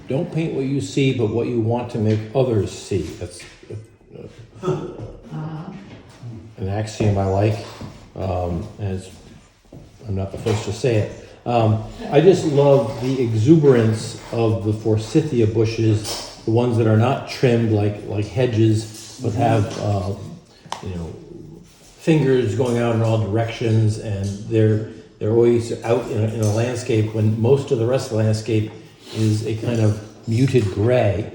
don't paint what you see, but what you want to make others see. That's an axiom I like, and I'm not the first to say it. I just love the exuberance of the forsythia bushes, the ones that are not trimmed like hedges, but have fingers going out in all directions, and they're always out in a landscape when most of the rest of the landscape is a kind of muted gray.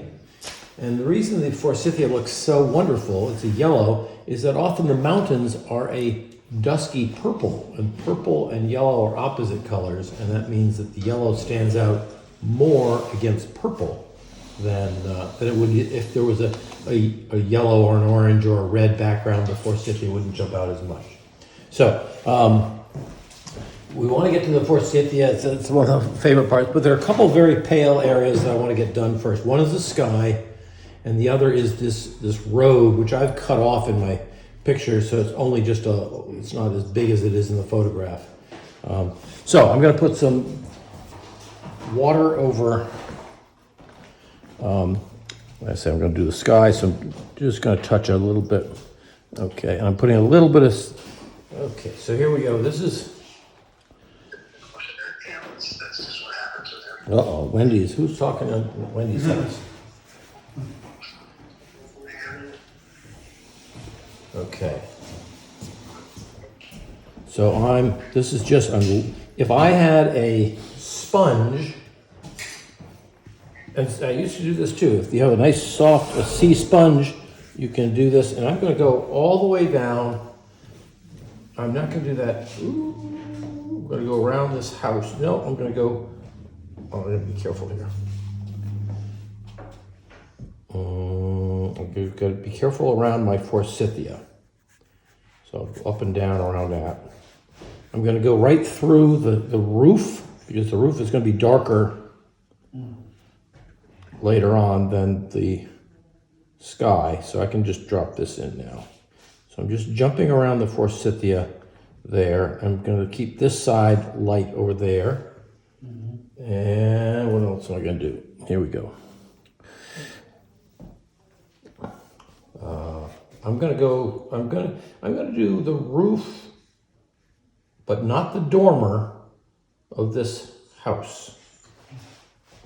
And the reason the forsythia looks so wonderful, it's a yellow, is that often the mountains are a dusky purple, and purple and yellow are opposite colors, and that means that the yellow stands out more against purple than it would if there was a yellow or an orange or a red background. The forsythia wouldn't jump out as much. So we want to get to the forsythia. It's one of the favorite parts, but there are a couple very pale areas that I want to get done first. One is the sky, and the other is this road, which I've cut off in my picture, so it's only just it's not as big as it is in the photograph. So I'm going to put some water over, I say I'm going to do the sky, so I'm just going to touch a little bit. Okay, and I'm putting a little bit of, okay, so here we go. This is, uh-oh, Wendy's. Who's talking to Wendy's house? Okay. So this is just, if I had a sponge, and I used to do this too, if you have a nice soft sea sponge, you can do this, and I'm going to go all the way down. I'm not going to do that. Ooh, I'm going to go around this house. No, I'm going to go, I'm going to be careful here. I've got to be careful around my forsythia. So up and down around that. I'm going to go right through the roof, because the roof is going to be darker later on than the sky. So I can just drop this in now. So I'm just jumping around the forsythia there. I'm going to keep this side light over there. And what else am I going to do? Here we go. I'm going to do the roof, but not the dormer of this house,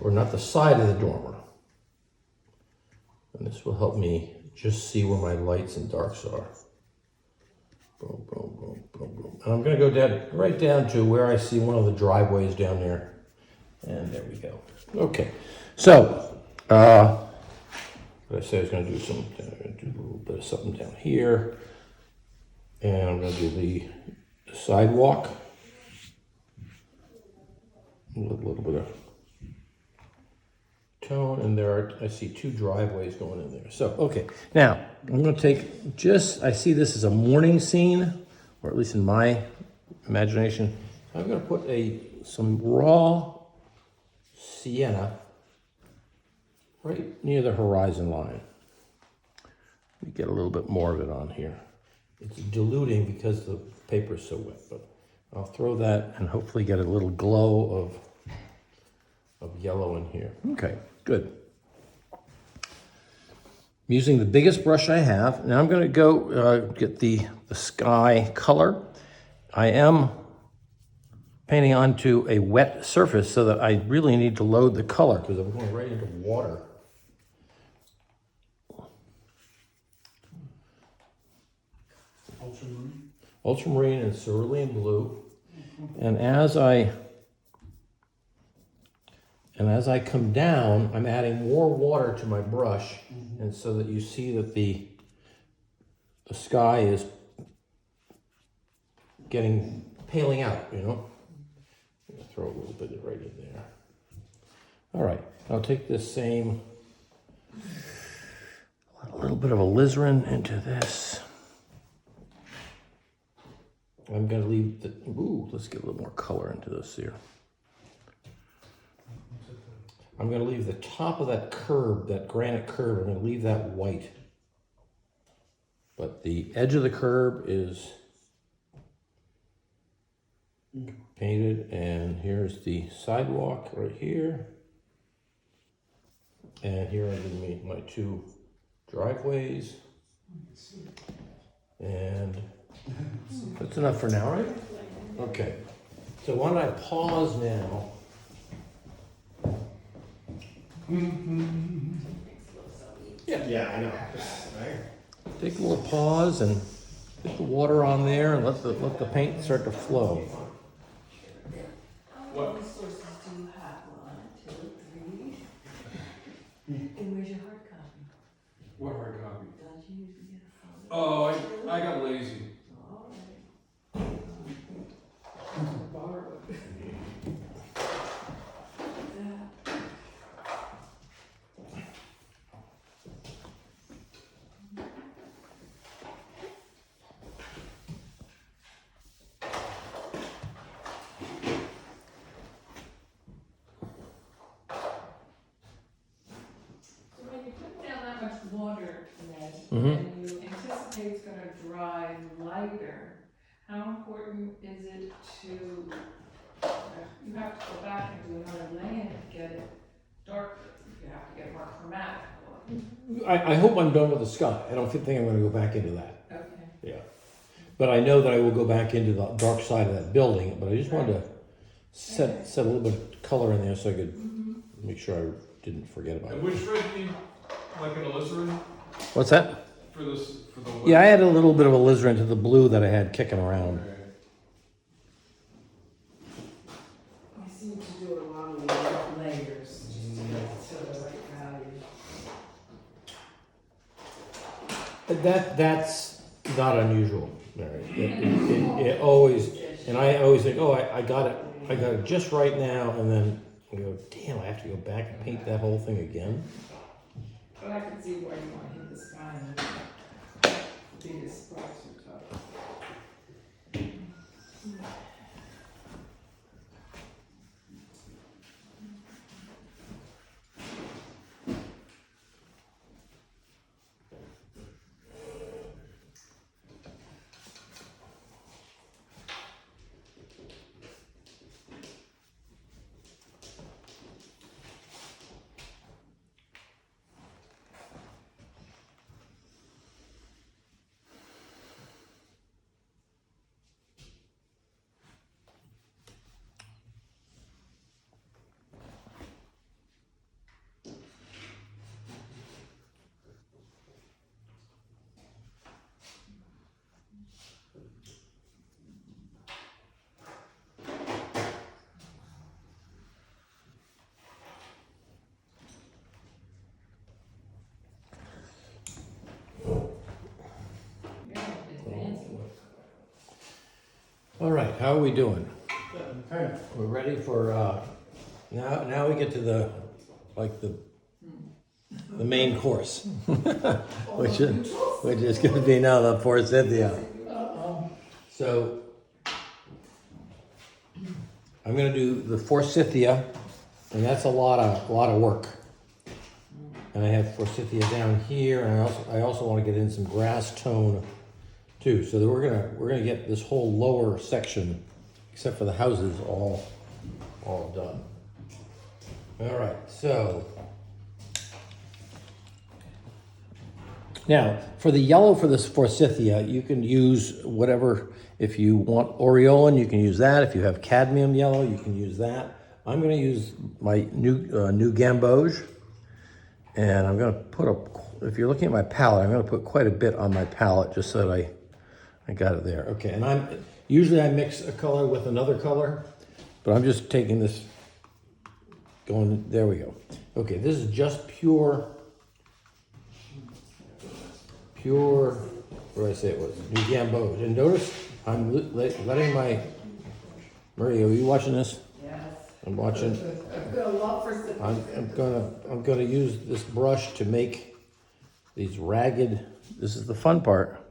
or not the side of the dormer. And this will help me just see where my lights and darks are. Boom, boom, boom, boom, boom. And I'm going to go right down to where I see one of the driveways down there. And there we go. Okay. So, what I said I was going to do a little bit of something down here. And I'm going to do the sidewalk. A little bit of tone, and I see two driveways going in there. So, okay. Now, I'm going to take I see this as a morning scene, or at least in my imagination. I'm going to put some raw sienna right near the horizon line. We get a little bit more of it on here. It's diluting because the paper is so wet, but I'll throw that and hopefully get a little glow of yellow in here. Okay, good. I'm using the biggest brush I have. Now I'm going to go get the sky color. I am painting onto a wet surface so that I really need to load the color because I'm going right into water. Ultramarine and cerulean blue. And as I come down, I'm adding more water to my brush, and so that you see that the sky is paling out, I'm going to throw a little bit right in there. All right, I'll take this same, a little bit of alizarin into this. I'm going to leave let's get a little more color into this here. I'm going to leave the top of that curb, that granite curb, I'm going to leave that white. But the edge of the curb is painted, and here's the sidewalk right here. And here are giving me my 2 driveways. And that's enough for now, right? Okay. So why don't I pause now? Yeah, I know. Right. Take a little pause and get the water on there and let the paint start to flow. What resources do you have? 1, 2, 3. And where's your hard copy? What hard copy? Don't you usually get a folder? Oh, I got lazy. All right. Borrow it. So when you put down that much water, Ned, and you anticipate it's gonna dry lighter, how important is it to, you have to go back and do another laying to get it darker, you have to get more chromatic. I hope I'm done with the sky. I don't think I'm going to go back into that. Okay. Yeah. But I know that I will go back into the dark side of that building. But I just wanted to set a little bit of color in there so I could make sure I didn't forget about And it. which red do you like an alizarin What's that? for this for the Yeah, I had a little bit of alizarin to the blue that I had kicking around. Okay. I seem to do it along the layers, just to get to the right value. That's not unusual, Mary. It always, and I always think, oh, I got it just right now, and then I go, damn, I have to go back and paint that whole thing again. But I can see why you want to hit the sky and the biggest sparks are top. All right, how are we doing? Okay. We're ready for now we get to the main course, which is going to be now the forsythia. So I'm going to do the forsythia, and that's a lot of work. And I have forsythia down here, and I also want to get in some grass tone too. So that we're gonna get this whole lower section, except for the houses, all done. All right, so now for the yellow for this forsythia, you can use whatever. If you want aureolin, you can use that. If you have cadmium yellow, you can use that. I'm going to use my new gamboge, and I'm going to put if you're looking at my palette, I'm going to put quite a bit on my palette just so that I got it there. Okay, and usually I mix a color with another color, but I'm just taking this, there we go. Okay, this is just pure, what did I say it was? New gamboge. And notice I'm letting my, Maria, are you watching this? Yes. I'm watching. I've got a love for I'm gonna use this brush to make these ragged, this is the fun part.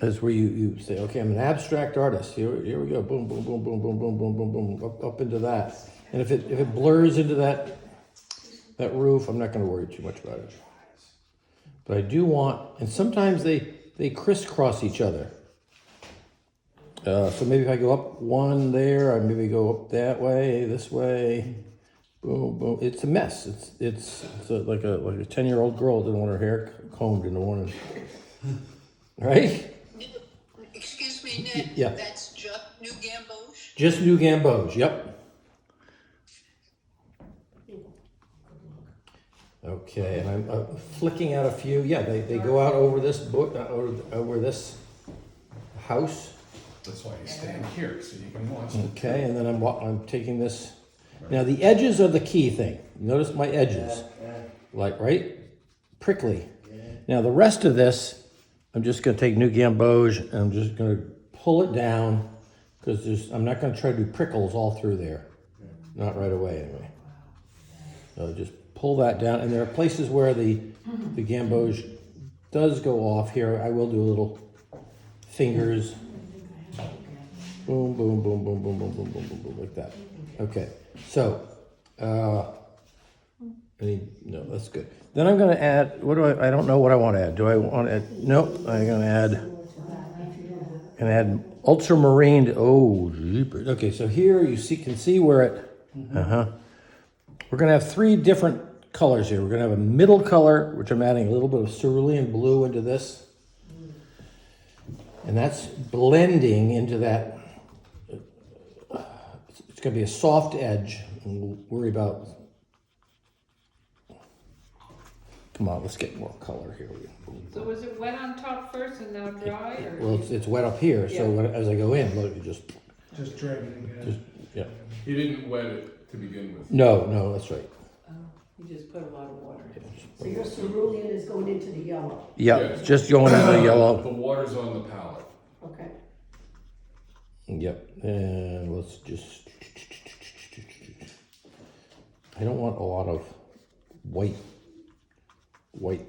Is where you say, okay, I'm an abstract artist. Here we go. Boom, boom, boom, boom, boom, boom, boom, boom, boom, up into that. And if it blurs into that roof, I'm not going to worry too much about it. But I do want, and sometimes they crisscross each other. So maybe if I go up one there, I maybe go up that way, this way, Boom, boom. It's a mess. It's like a 10-year-old girl didn't want her hair combed in the morning, right? Excuse me, Ned. Yeah. That's just New Gamboge? Just new gamboge. Yep. Okay, and I'm flicking out a few. Yeah, they go out over this over this house. That's why you stand here, so you can watch. Okay, and then I'm taking this. Now the edges are the key thing. Notice my edges, like right, prickly. Now the rest of this, I'm just going to take new gamboge and I'm just going to pull it down because I'm not going to try to do prickles all through there, not right away anyway. So just pull that down, and there are places where the gamboge does go off here. I will do a little fingers. Boom, boom, boom, boom, boom, boom, boom, boom, boom, boom, like that. Okay, so, no, that's good. Then I'm gonna add, I don't know what I want to add. Do I want to add, nope, I'm gonna add ultramarine, oh, jeepers. Okay, so here you can see where it, We're gonna have three different colors here. We're gonna have a middle color, which I'm adding a little bit of cerulean blue into this. And that's blending into that. It's gonna be a soft edge, and we'll worry about. Come on, let's get more color here. So was it wet on top first and now dry, or? Well, it's wet up here, so as I go in, look, it just dragging again. yeah. He didn't wet it to begin with. No, that's right. Oh, you just put a lot of water in. So your cerulean is going into the yellow, Yeah, Yeah. it's just going into the yellow. The water's on the palette. okay? Yep, and let's just. I don't want a lot of white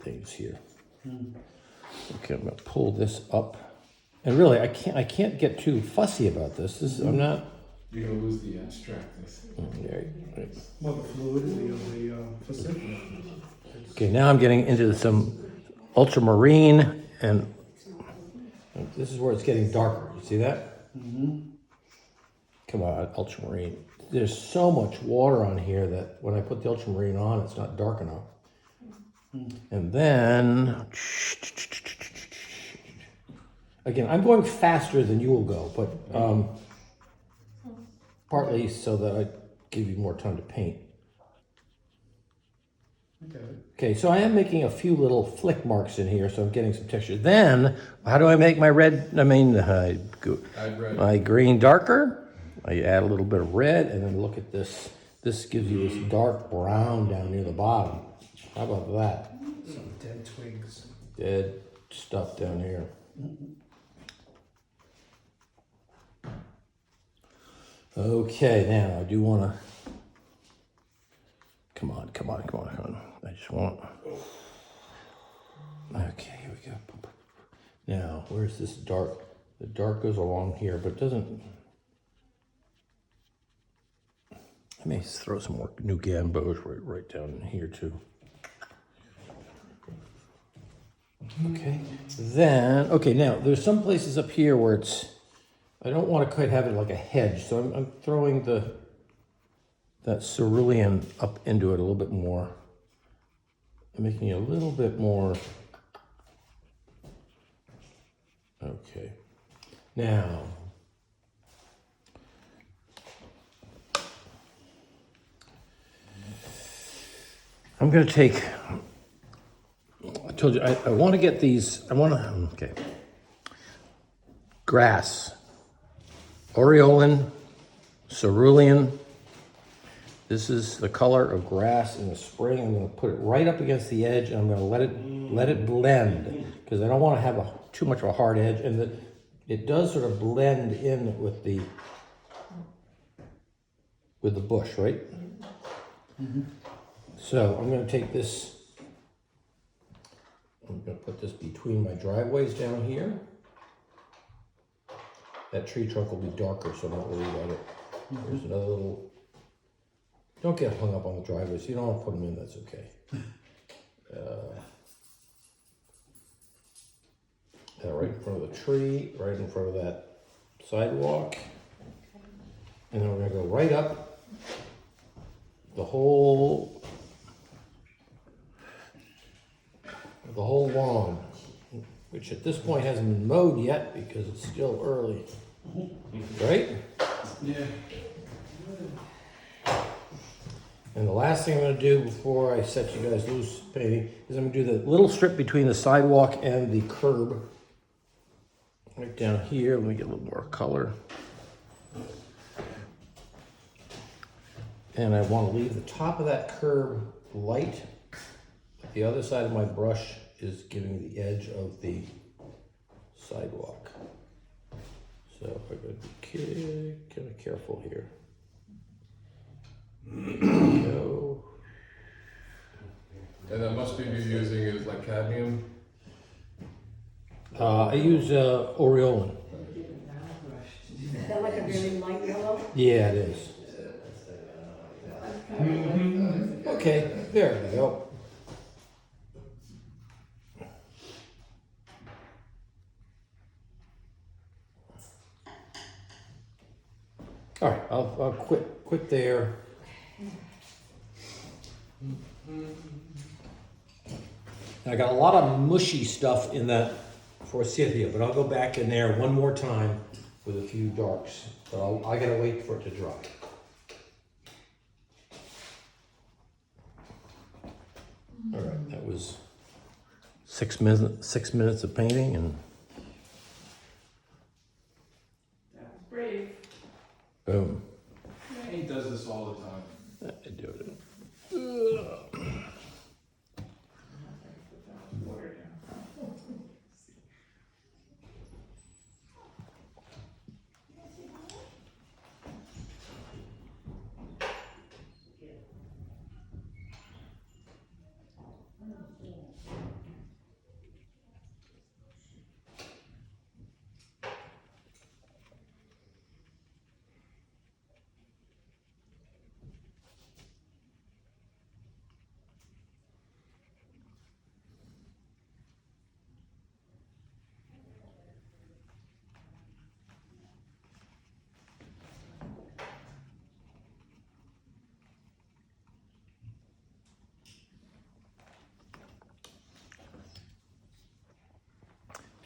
things here. Okay, I'm gonna pull this up, and really, I can't get too fussy about this. I'm not. You're gonna lose the abstractness. Right. Well, the fluidity of the Pacific. Okay, now I'm getting into some ultramarine, and this is where it's getting darker. You see that? Come on, ultramarine. There's so much water on here that when I put the ultramarine on, it's not dark enough. And then, again, I'm going faster than you will go, but partly so that I give you more time to paint. Okay, so I am making a few little flick marks in here, so I'm getting some texture. Then, how do I make my red, Add red. my green darker? I add a little bit of red, and then look at this. This gives you this dark brown down near the bottom. How about that? Some dead twigs. Dead stuff down here. Okay, now I do want to. Come on. I just want. Okay, here we go. Now, where's this dark? The dark goes along here, but it doesn't. I may throw some more new gamboge right down in here too. Okay, then, now there's some places up here where I don't want to quite have it like a hedge, so I'm throwing that cerulean up into it a little bit more. I'm making it a little bit more. Okay, now. I'm going to take, I told you, I want to get these, okay. Grass, aureolin, cerulean. This is the color of grass in the spring. I'm going to put it right up against the edge, and I'm going to let it blend, because I don't want to have too much of a hard edge, and it does sort of blend in with the bush, right? So I'm going to take this, I'm going to put this between my driveways down here. That tree trunk will be darker, so I'm not worried about it. There's another little, don't get hung up on the driveways. You don't want to put them in, that's okay. Right in front of the tree, right in front of that sidewalk. And then we're going to go right up the whole lawn, which at this point hasn't been mowed yet because it's still early, right? Yeah. And the last thing I'm gonna do before I set you guys loose painting is I'm gonna do the little strip between the sidewalk and the curb. Right down here, let me get a little more color. And I wanna leave the top of that curb light. The other side of my brush is giving the edge of the sidewalk. So I gotta be kind of careful here. Go. And that must be you're using is like cadmium? I use Aureolin. Is that like a very light yellow? Yeah, it is. Okay, there we go. All right, I'll quit there. I got a lot of mushy stuff in that forsythia, but I'll go back in there one more time with a few darks. But I gotta wait for it to dry. All right, that was 6 minutes. 6 minutes of painting, and That was brave. boom. He does this all the time. I do it. Water down.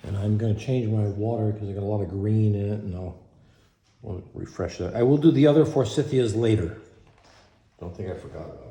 And I'm gonna change my water because I got a lot of green in it, and I'll refresh that. I will do the other forsythias later. Don't think I forgot about it.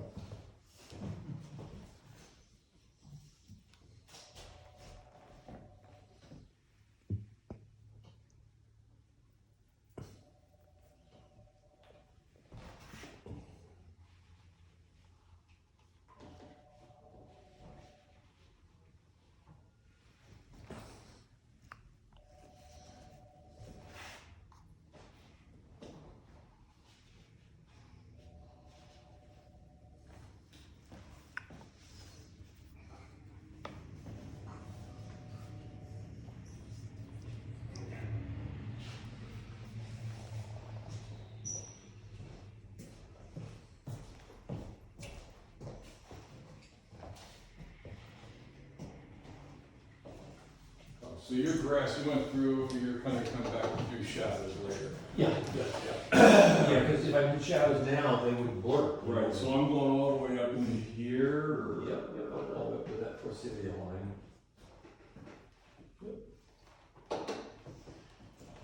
So your grass, you went through, you're kind of come back to do shadows later. Yeah, yeah, because if I do shadows now, they would blur. Right, so I'm going all the way up into here, or? Yep, all the way up to that forsythia line.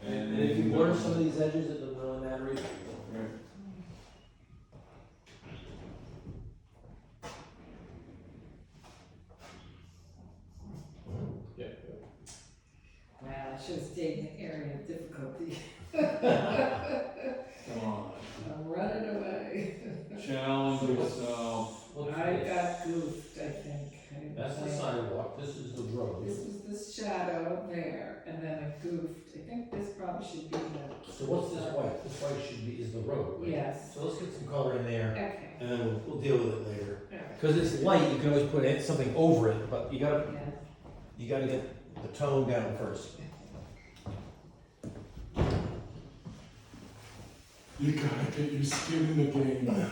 And if you blur some of these edges, it doesn't really matter either. Right. Yeah. Wow, I should have stayed in the area of difficulty. Come on. I'm running away. Challenge yourself. I got goofed, I think. That's the sidewalk, this is the road. This was this shadow there, and then I goofed. I think this probably should be the. So what's this white? This white is the road, right? Yes. So let's get some color in there, Okay. and then we'll deal with it later. Yeah. Because it's light, you can always put something over it, but you gotta Yeah. get the tone down first. You gotta get your skin in the game.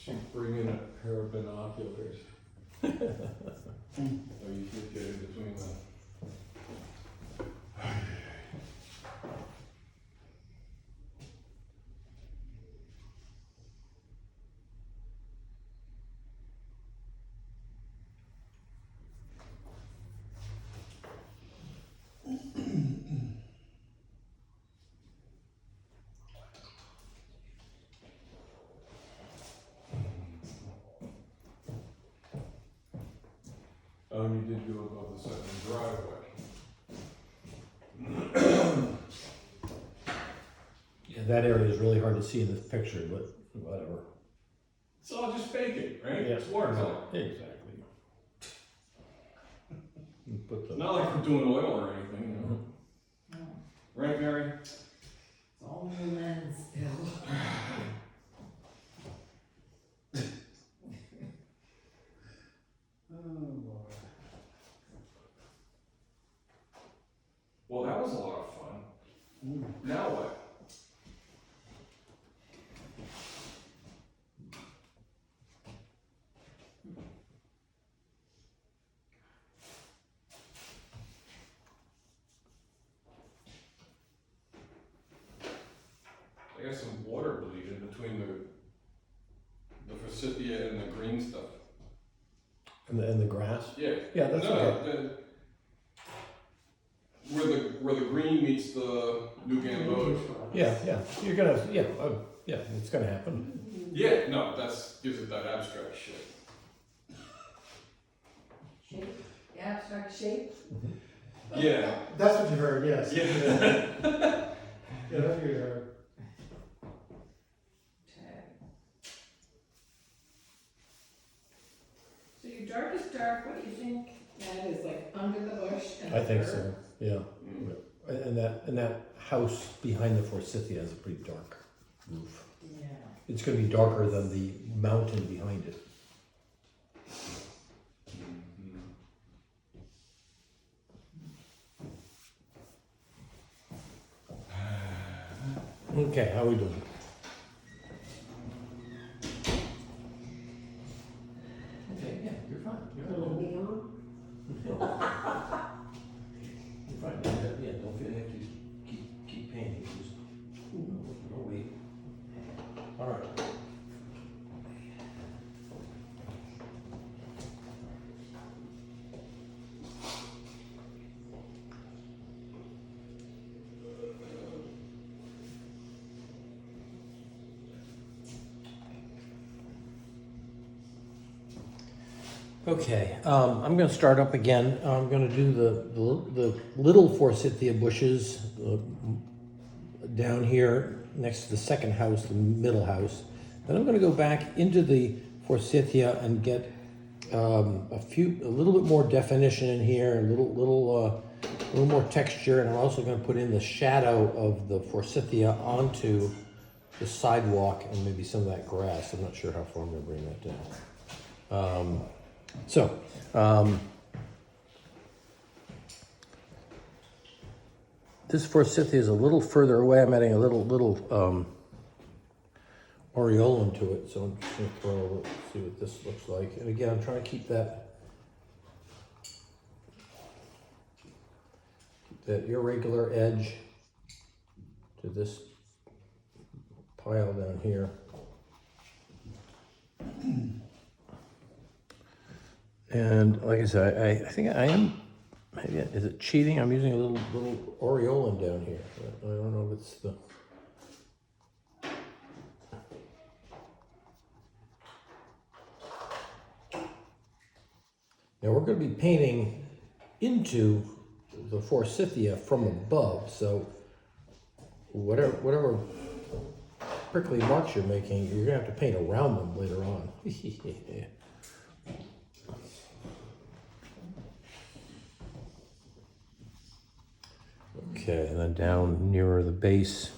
She's bringing a pair of binoculars. Oh, you can't get in between them. Oh, and you did go above the second driveway. Yeah, that area is really hard to see in this picture, but whatever. It's all just faking, right? Yeah. It's watercolor. Exactly. You put It's the, not like we're doing oil or anything, you know? No, Right, Mary? it's all in the lens still. Oh, Lord. Well, that was a lot of fun. Now what? I got some water bleeding between the forsythia and the green stuff. and the grass. Yeah. Yeah, that's No, okay. where the green meets the new gamboge. Yeah, you're gonna, yeah, it's gonna happen. Yeah, no, that's gives it that abstract shape. Shape, the abstract shape. Yeah. That's what you heard, yes. Yeah. Yeah, that's what you heard. Okay. So your darkest dark, what do you think that is, like under the bush and I think dirt? so, yeah. Mm. And that house behind the forsythia has a pretty dark roof. Yeah. It's gonna be darker than the mountain behind it. Okay, how are we doing? Okay, yeah, you're fine. You're Little fine. neon. You're fine. Yeah, don't feel you have to keep painting. Just no wait. All right. Okay, I'm going to start up again. I'm going to do the little forsythia bushes down here next to the second house, the middle house. Then I'm going to go back into the forsythia and get a little bit more definition in here, a little more texture, and I'm also going to put in the shadow of the forsythia onto the sidewalk and maybe some of that grass. I'm not sure how far I'm going to bring that down. This forsythia is a little further away. I'm adding a little aureolin to it, so I'm just going to throw it, see what this looks like. And again, I'm trying to keep that irregular edge to this pile down here. And like I said, I think I am, maybe, is it cheating? I'm using a little aureolin down here. I don't know if it's the... Now we're going to be painting into the forsythia from above, so whatever prickly marks you're making, you're going to have to paint around them later on. Okay, and then down nearer the base.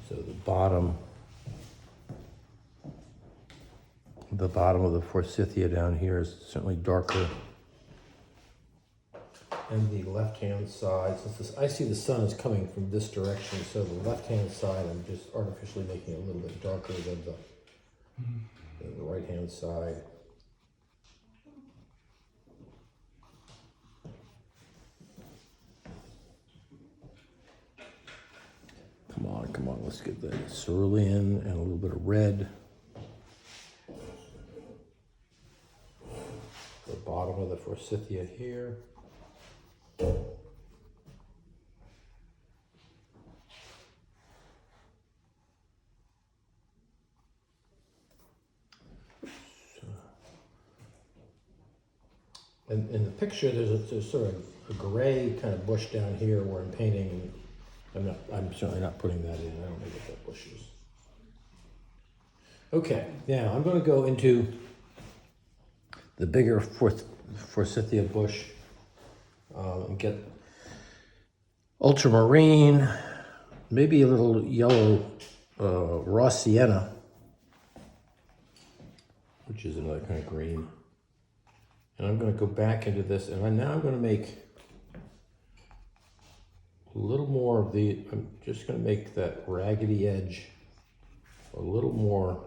So the bottom of the forsythia down here is certainly darker. and the left-hand side. Since this, I see the sun is coming from this direction, so the left-hand side I'm just artificially making a little bit darker than the right-hand side. Come on, let's get the cerulean and a little bit of red. The bottom of the forsythia here. And in the picture, there's sort of a gray kind of bush down here where I'm painting. I'm certainly not putting that in. I don't know what that bush is. Okay, now I'm going to go into the bigger forsythia bush and get ultramarine, maybe a little yellow raw sienna, which is another kind of green. And I'm going to go back into this, and now I'm going to make a little more of I'm just going to make that raggedy edge a little more.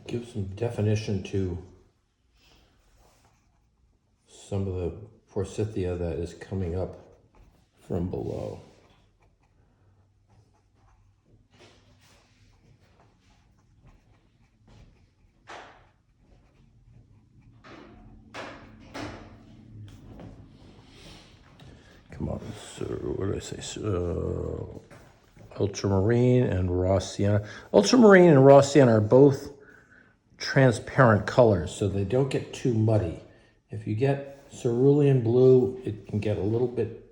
Give some definition to some of the forsythia that is coming up from below. Come on, so what did I say? Ultramarine and raw sienna. Ultramarine and raw sienna are both transparent colors, so they don't get too muddy. If you get cerulean blue, it can get a little bit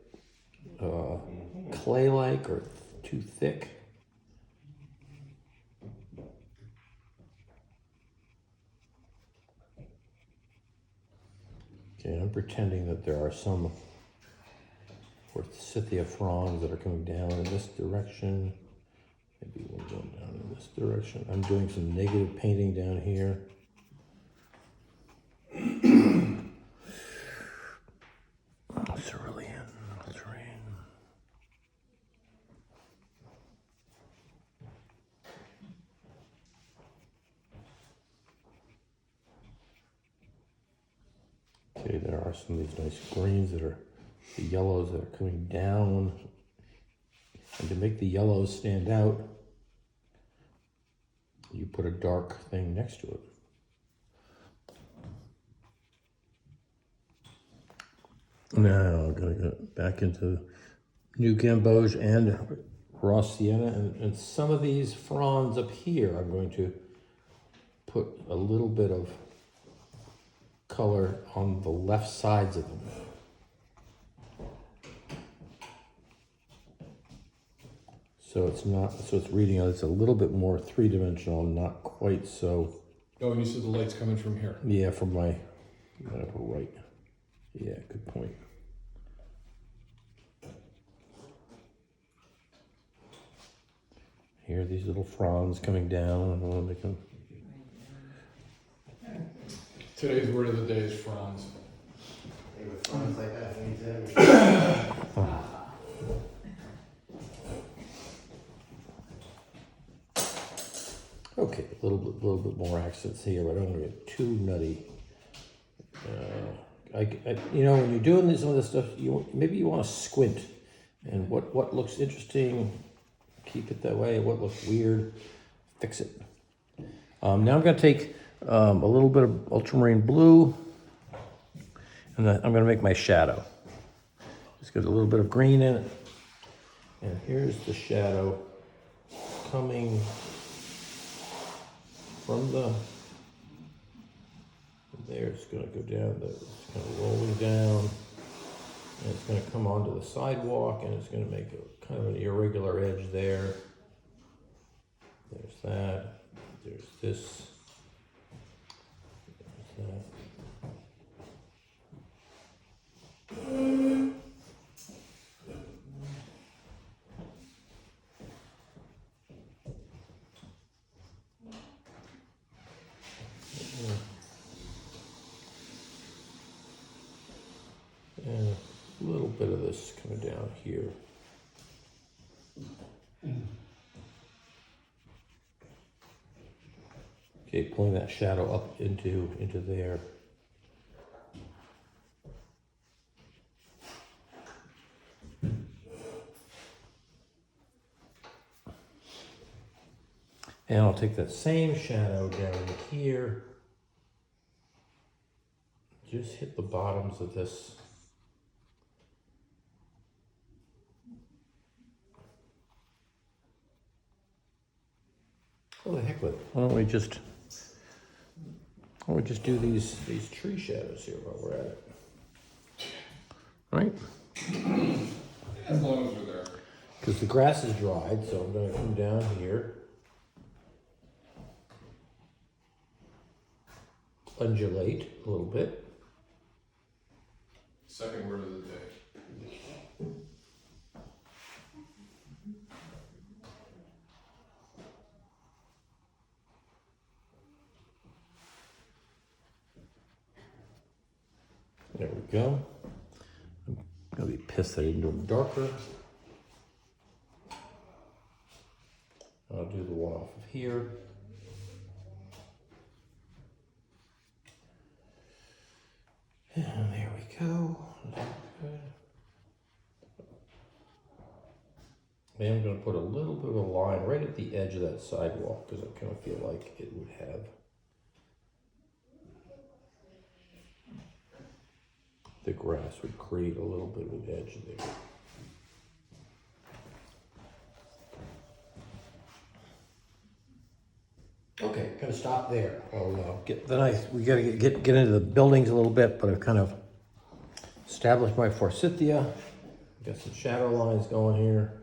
clay-like or too thick. Okay, I'm pretending that there are some forsythia fronds that are coming down in this direction. Maybe one going down in this direction. I'm doing some negative painting down here. Cerulean, ultramarine. Okay, there are some of these nice greens that are the yellows that are coming down. And to make the yellows stand out, you put a dark thing next to it. Now I'm going to go back into new gamboge and raw sienna, and some of these fronds up here I'm going to put a little bit of color on the left sides of them. So it's reading out, it's a little bit more three-dimensional, not quite so. Oh, and you said the light's coming from here. Yeah, from my right. Yeah, good point. Here are these little fronds coming down. I want to make them. Today's word of the day is fronds. Okay, a little bit more accents here, but I don't want to get too nutty. When you're doing some of this stuff, maybe you want to squint, and what looks interesting, keep it that way. What looks weird, fix it. Now I'm going to take a little bit of ultramarine blue, and then I'm going to make my shadow. Just get a little bit of green in it, and here's the shadow coming from there. It's going to go down, it's kind of rolling down, and it's going to come onto the sidewalk, and it's going to make a kind of an irregular edge there. There's that. There's this. There's that. a little bit of this coming down here. Okay, pulling that shadow up into there. And I'll take that same shadow down here. Just hit the bottoms of this. Oh, the heck with it. Why don't we just do these tree shadows here while we're at it? Right? As long as we're there. Because the grass is dried, so I'm going to come down here. Undulate a little bit. Second word of the day. There we go. I'm going to be pissed that I didn't do them darker. I'll do the one off of here. And there we go. And I'm going to put a little bit of a line right at the edge of that sidewalk because I kind of feel like it would have the grass would create a little bit of an edge there. Okay, gonna stop there. I'll we gotta get into the buildings a little bit, but I've kind of established my forsythia. Got some shadow lines going here.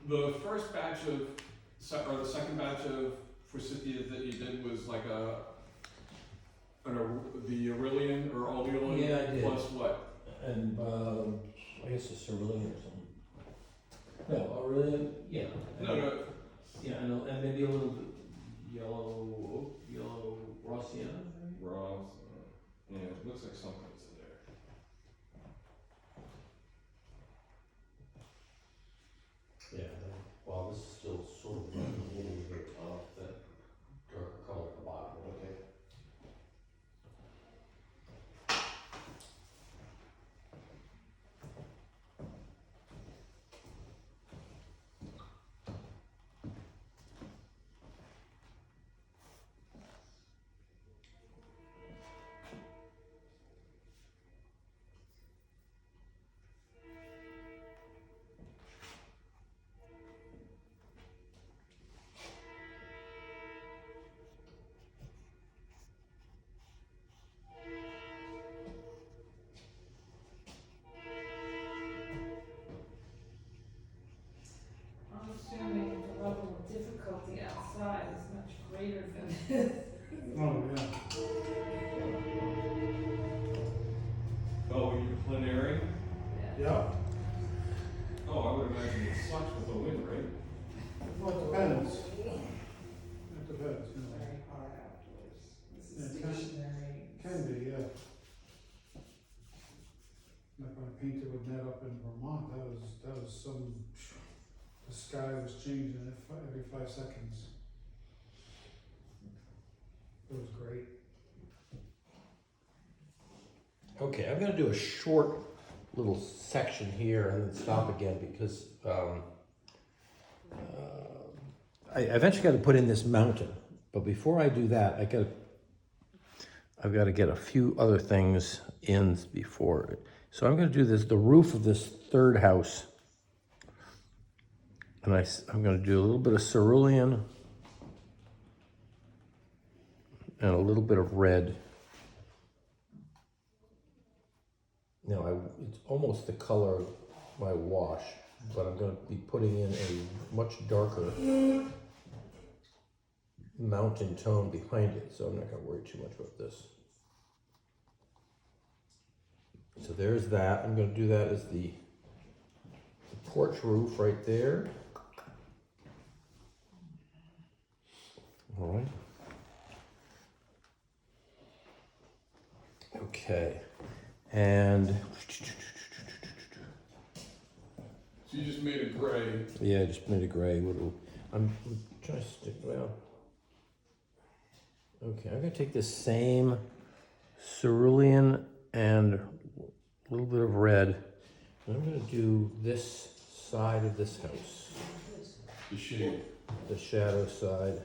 The first batch of, or the second batch of forsythia that you did was like the Aurelian or Oleoin? Yeah, I did. Plus what? And I guess a cerulean or something. No, Aurelian, yeah. No. Yeah, and maybe a little bit yellow Rossiana. Ross. Yeah, it looks like something's there. Yeah, well, this is still sort of a little bit of that darker color at the bottom, okay? Plenary? Yeah, Oh, I would imagine it sucks with the wind, right? well, it depends. It depends, you know. Very hard outdoors. This is Yeah, stationary. Can be, yeah. Like when I painted with Ned up in Vermont, that was some, the sky was changing every 5 seconds. It was great. Okay, I'm gonna do a short little section here and then stop again because I eventually got to put in this mountain. But before I do that, I've got to get a few other things in before. So I'm going to do this, the roof of this third house. And I'm going to do a little bit of cerulean and a little bit of red. Now, it's almost the color of my wash, but I'm going to be putting in a much darker mountain tone behind it, so I'm not going to worry too much about this. So there's that. I'm going to do that as the porch roof right there. All right. Okay. And So you just made a gray. yeah, I just made a gray. I'm trying to stick, well, okay, I'm gonna take this same cerulean and a little bit of red, and I'm gonna do this side of this house, The shade. the shadow side.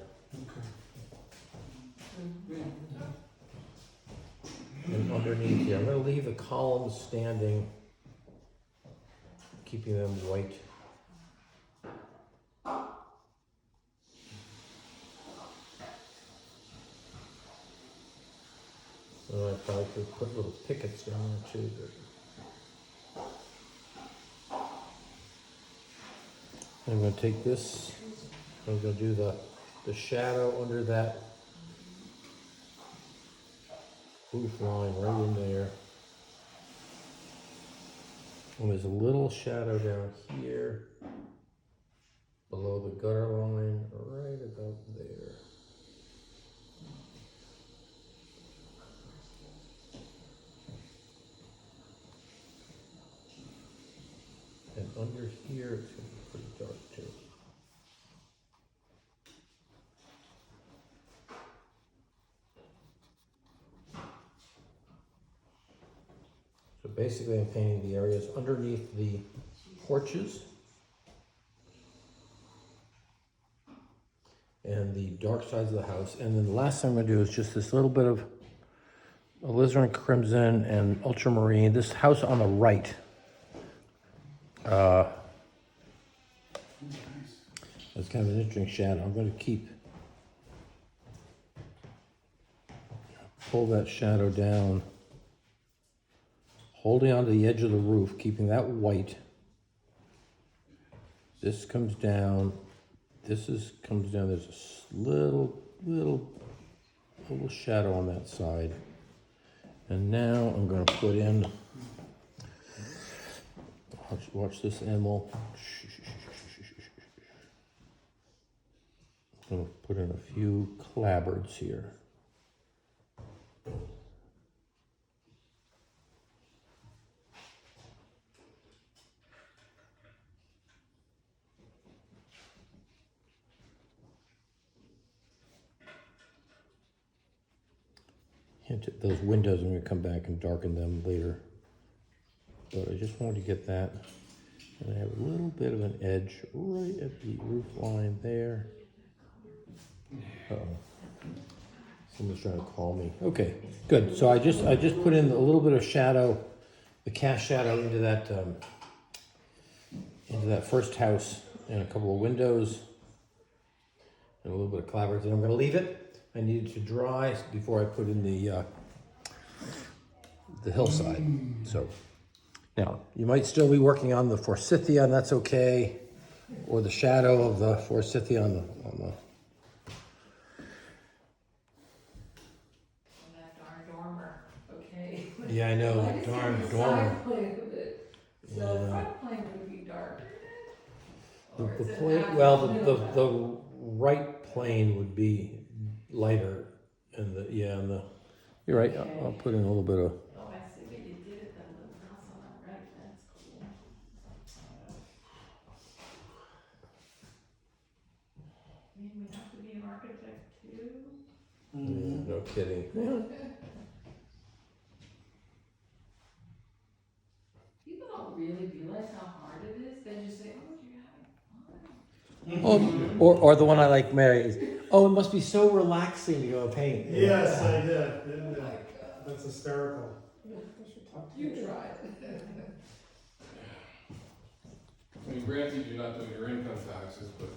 And underneath here, I'm gonna leave the columns standing, keeping them white. I probably could put little pickets down there too, but. I'm gonna take this, I'm gonna do the shadow under that roof line right in there. And there's a little shadow down here, below the gutter line, right about there. And under here, it's gonna be pretty dark too. So basically, I'm painting the areas underneath the porches and the dark sides of the house. And then the last thing I'm gonna do is just this little bit of alizarin crimson and ultramarine. This house on the right. That's kind of an interesting shadow. I'm going to pull that shadow down, holding onto the edge of the roof, keeping that white. This comes down. Comes down. There's a little shadow on that side. And now I'm going to put in. Watch this, Emil. I'm going to put in a few clapboards here. Those windows, I'm going to come back and darken them later. But I just wanted to get that. And I have a little bit of an edge right at the roof line there. Uh-oh. Someone's trying to call me. Okay, good. So I just put in a little bit of shadow, the cast shadow into that first house, and a couple of windows, and a little bit of clapboards. And I'm going to leave it. I need it to dry before I put in the hillside. So now you might still be working on the forsythia, and that's okay, or the shadow of the forsythia on the that darn dormer, okay? Yeah, I know, Well, I the just darn have the dormer. side plane of it. So the Yeah. front plane would be darker The, than it? Or the is it plane, average well, middle the right plane would be lighter, and you're right, I'll put in a little bit of, Oh, I see what you did at that little house on the right, that's cool. I mean, we have to be an architect too. Mm-hmm. no kidding. People don't really realize how hard it is, they just say, oh, you're having fun. Or the one I like, Mary, is, oh, it must be so relaxing to go paint. Yes, I did, Oh yeah, my yeah. God, That's hysterical. you tried it. I mean, granted, you're not doing your income taxes, but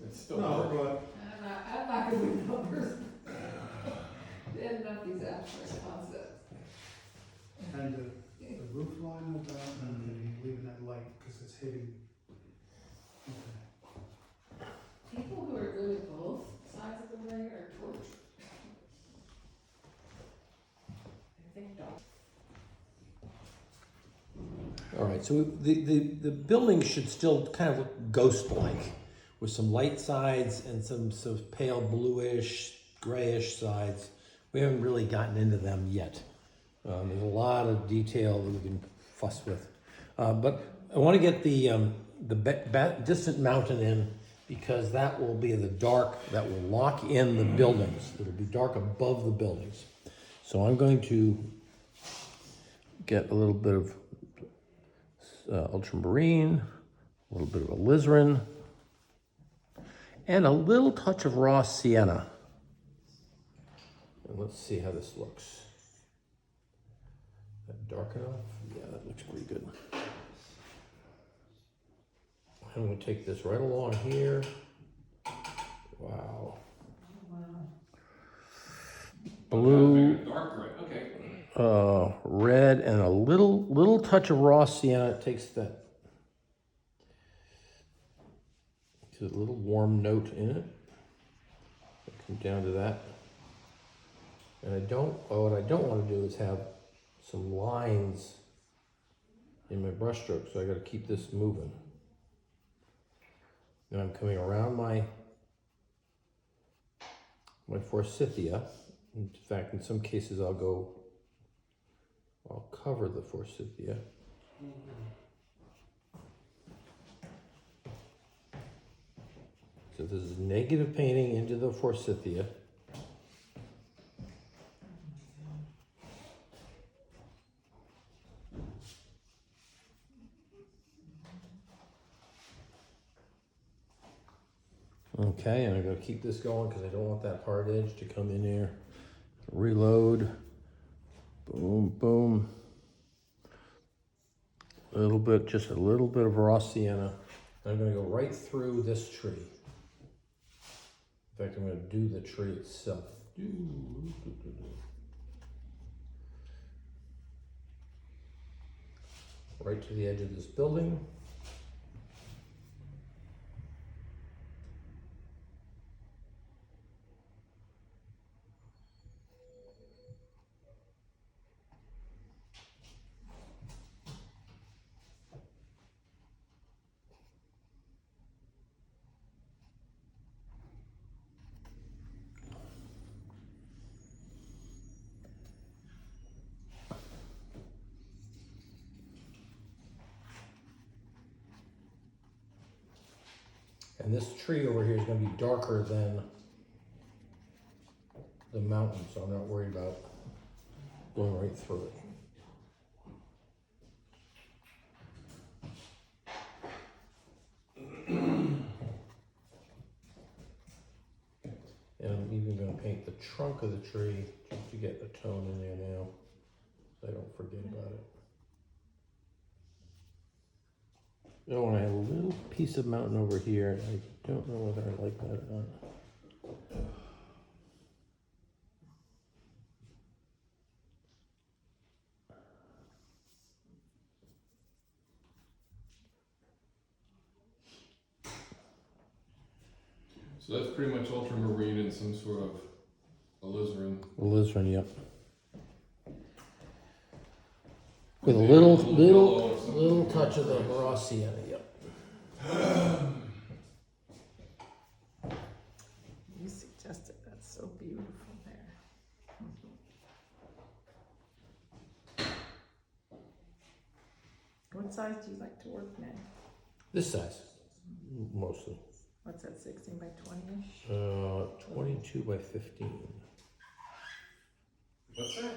it's still No, work. but I'm not good with numbers. They're not these abstract concepts. And the roof line of that, and leaving that light, because it's hitting. Okay. People who are good at both sides of the way are tortured. I think don't. All right, so the building should still kind of look ghost-like, with some light sides and some sort of pale bluish, grayish sides. We haven't really gotten into them yet. There's a lot of detail that we can fuss with. But I want to get the distant mountain in, because that will be the dark that will lock in the buildings. It'll be dark above the buildings. So I'm going to get a little bit of ultramarine, a little bit of alizarin, and a little touch of raw sienna. And let's see how this looks. Is that dark enough? Yeah, that looks pretty good. I'm going to take this right along here. Wow. Blue, Dark gray, okay. red, and a little touch of raw sienna. It takes that, a little warm note in it. Come down to that. And what I don't want to do is have some lines in my brush stroke, so I got to keep this moving. Now I'm coming around my forsythia. In fact, in some cases I'll cover the forsythia. So this is negative painting into the forsythia. Okay, and I'm going to keep this going because I don't want that hard edge to come in there. Reload. Boom, boom. Just a little bit of raw sienna. I'm going to go right through this tree. In fact, I'm going to do the tree itself. Right to the edge of this building. And this tree over here is going to be darker than the mountain, so I'm not worried about going right through it. And I'm even going to paint the trunk of the tree just to get a tone in there now, so I don't forget about it. I want to have a little piece of mountain over here. I don't know whether I like that or not. So that's pretty much ultramarine and some sort of alizarin. Alizarin, yep. With a Maybe little, yellow or something. little touch of the raw sienna, yep. You suggested that's so beautiful there. What size do you like to work, Ned? This size, mostly. What's that, 16 by 20-ish? 22 by 15. What's that?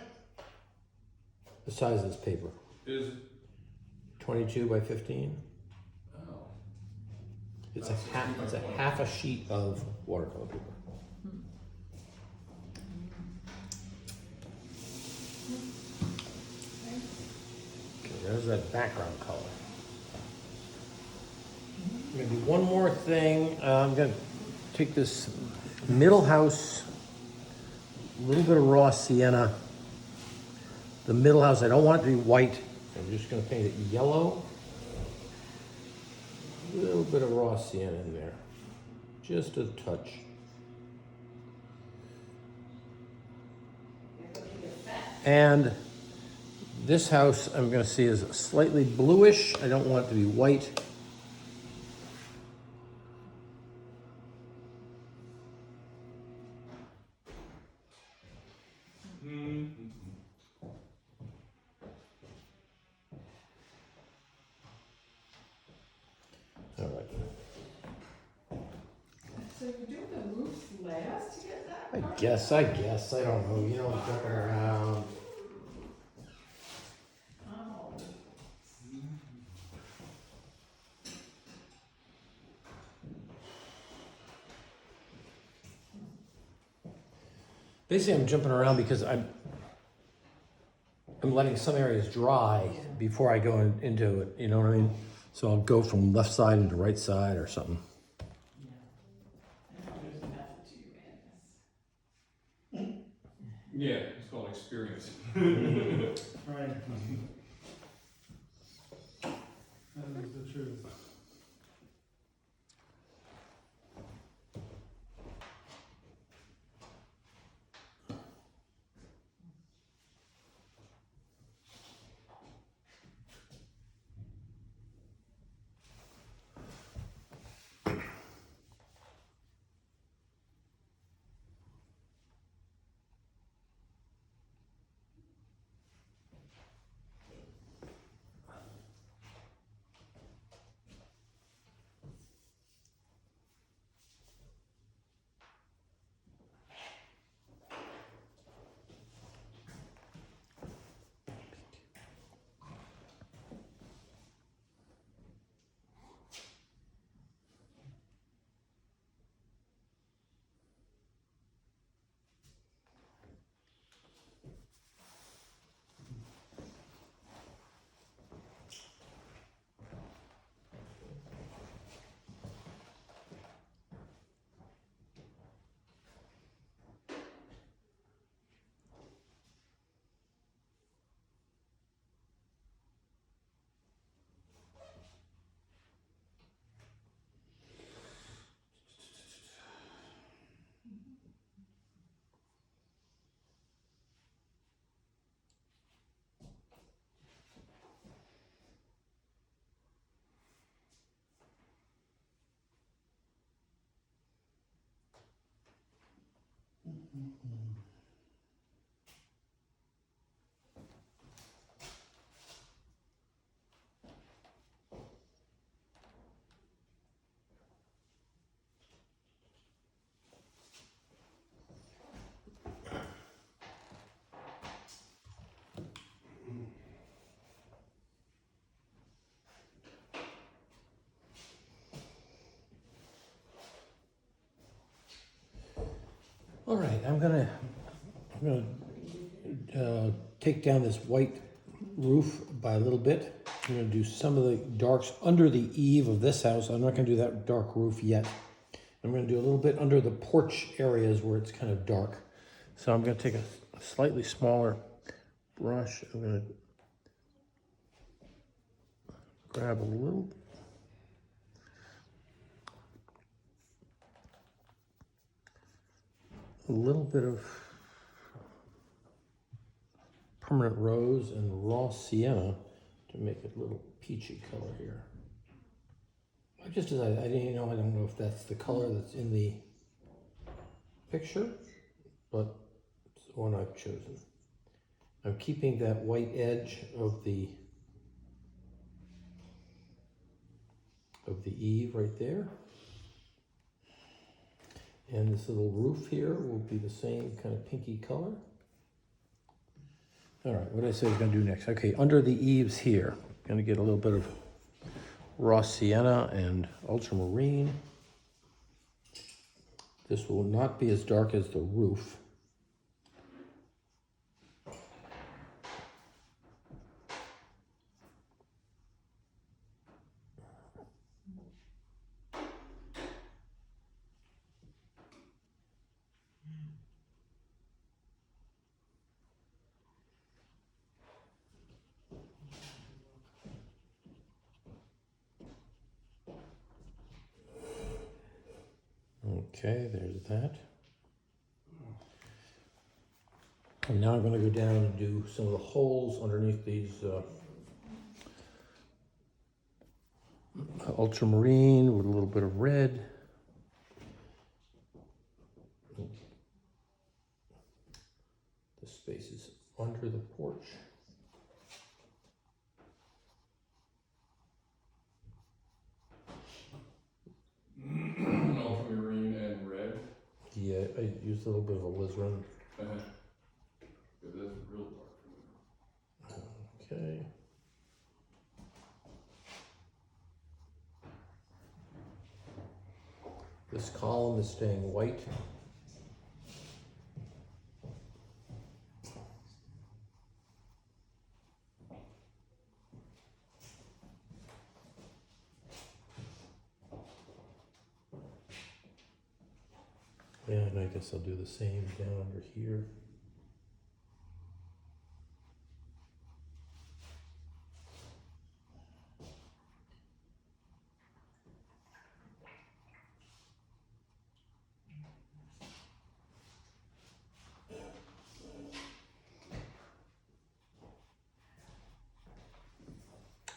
The size of this paper, Is, 22 by 15. oh, It's a half a sheet of watercolor paper. Okay, there's that background color. I'm gonna do one more thing. I'm gonna take this middle house, a little bit of raw sienna. The middle house, I don't want it to be white. I'm just gonna paint it yellow. A little bit of raw sienna in there, just a touch. And this house I'm gonna see is slightly bluish. I don't want it to be white. All right. So you do the roofs last to get that? I guess, I don't know, you know, I'm jumping around. Oh. Basically, I'm jumping around because I'm letting some areas dry before I go into it, you know what I mean? So I'll go from left side into right side or something. I know there's a method to your madness. yeah, it's called experience. Right. That is the truth. All right, I'm gonna take down this white roof by a little bit. I'm gonna do some of the darks under the eave of this house. I'm not gonna do that dark roof yet. I'm gonna do a little bit under the porch areas where it's kind of dark. So I'm gonna take a slightly smaller brush. I'm gonna grab a little bit of permanent rose and raw sienna to make it a little peachy color here. I just decided, I don't know if that's the color that's in the picture, but it's the one I've chosen. I'm keeping that white edge of the eave right there. And this little roof here will be the same kind of pinky color. All right, what did I say I was gonna do next? Okay, under the eaves here, gonna get a little bit of raw sienna and ultramarine. This will not be as dark as the roof. Okay, there's that. And now I'm going to go down and do some of the holes underneath these ultramarine with a little bit of red. The spaces under the porch. Ultramarine and red. Yeah, I used a little bit of alizarin. But that's real dark for me. Okay. This column is staying white. Yeah, and I guess I'll do the same down under here.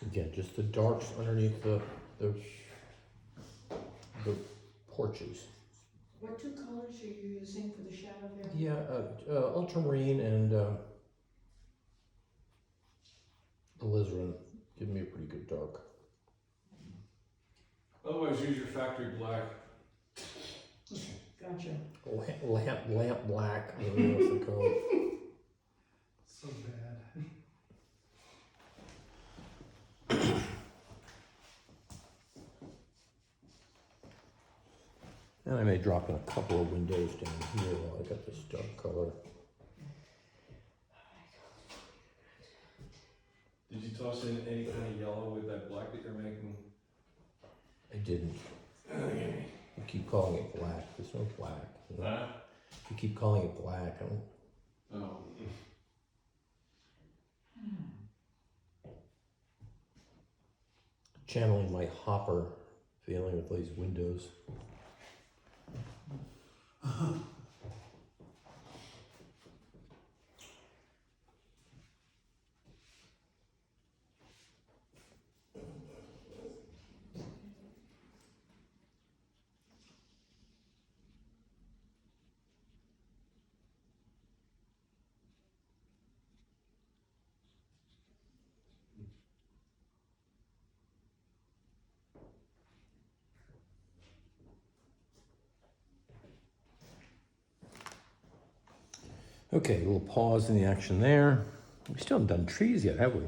Again, just the darks underneath the porches. What two colors are you using for the shadow there? Yeah, ultramarine and alizarin give me a pretty good dark. Otherwise, use your factory black. Gotcha. Lamp black, whatever else they call it. So bad. And I may drop in a couple of windows down here while I got this dark color. Did you toss in any kind of yellow with that black that you're making? I didn't. You keep calling it black. There's no black. Huh? You keep calling it black. I don't. Oh. Channeling my Hopper feeling with these windows. Okay, a little pause in the action there. We still haven't done trees yet, have we?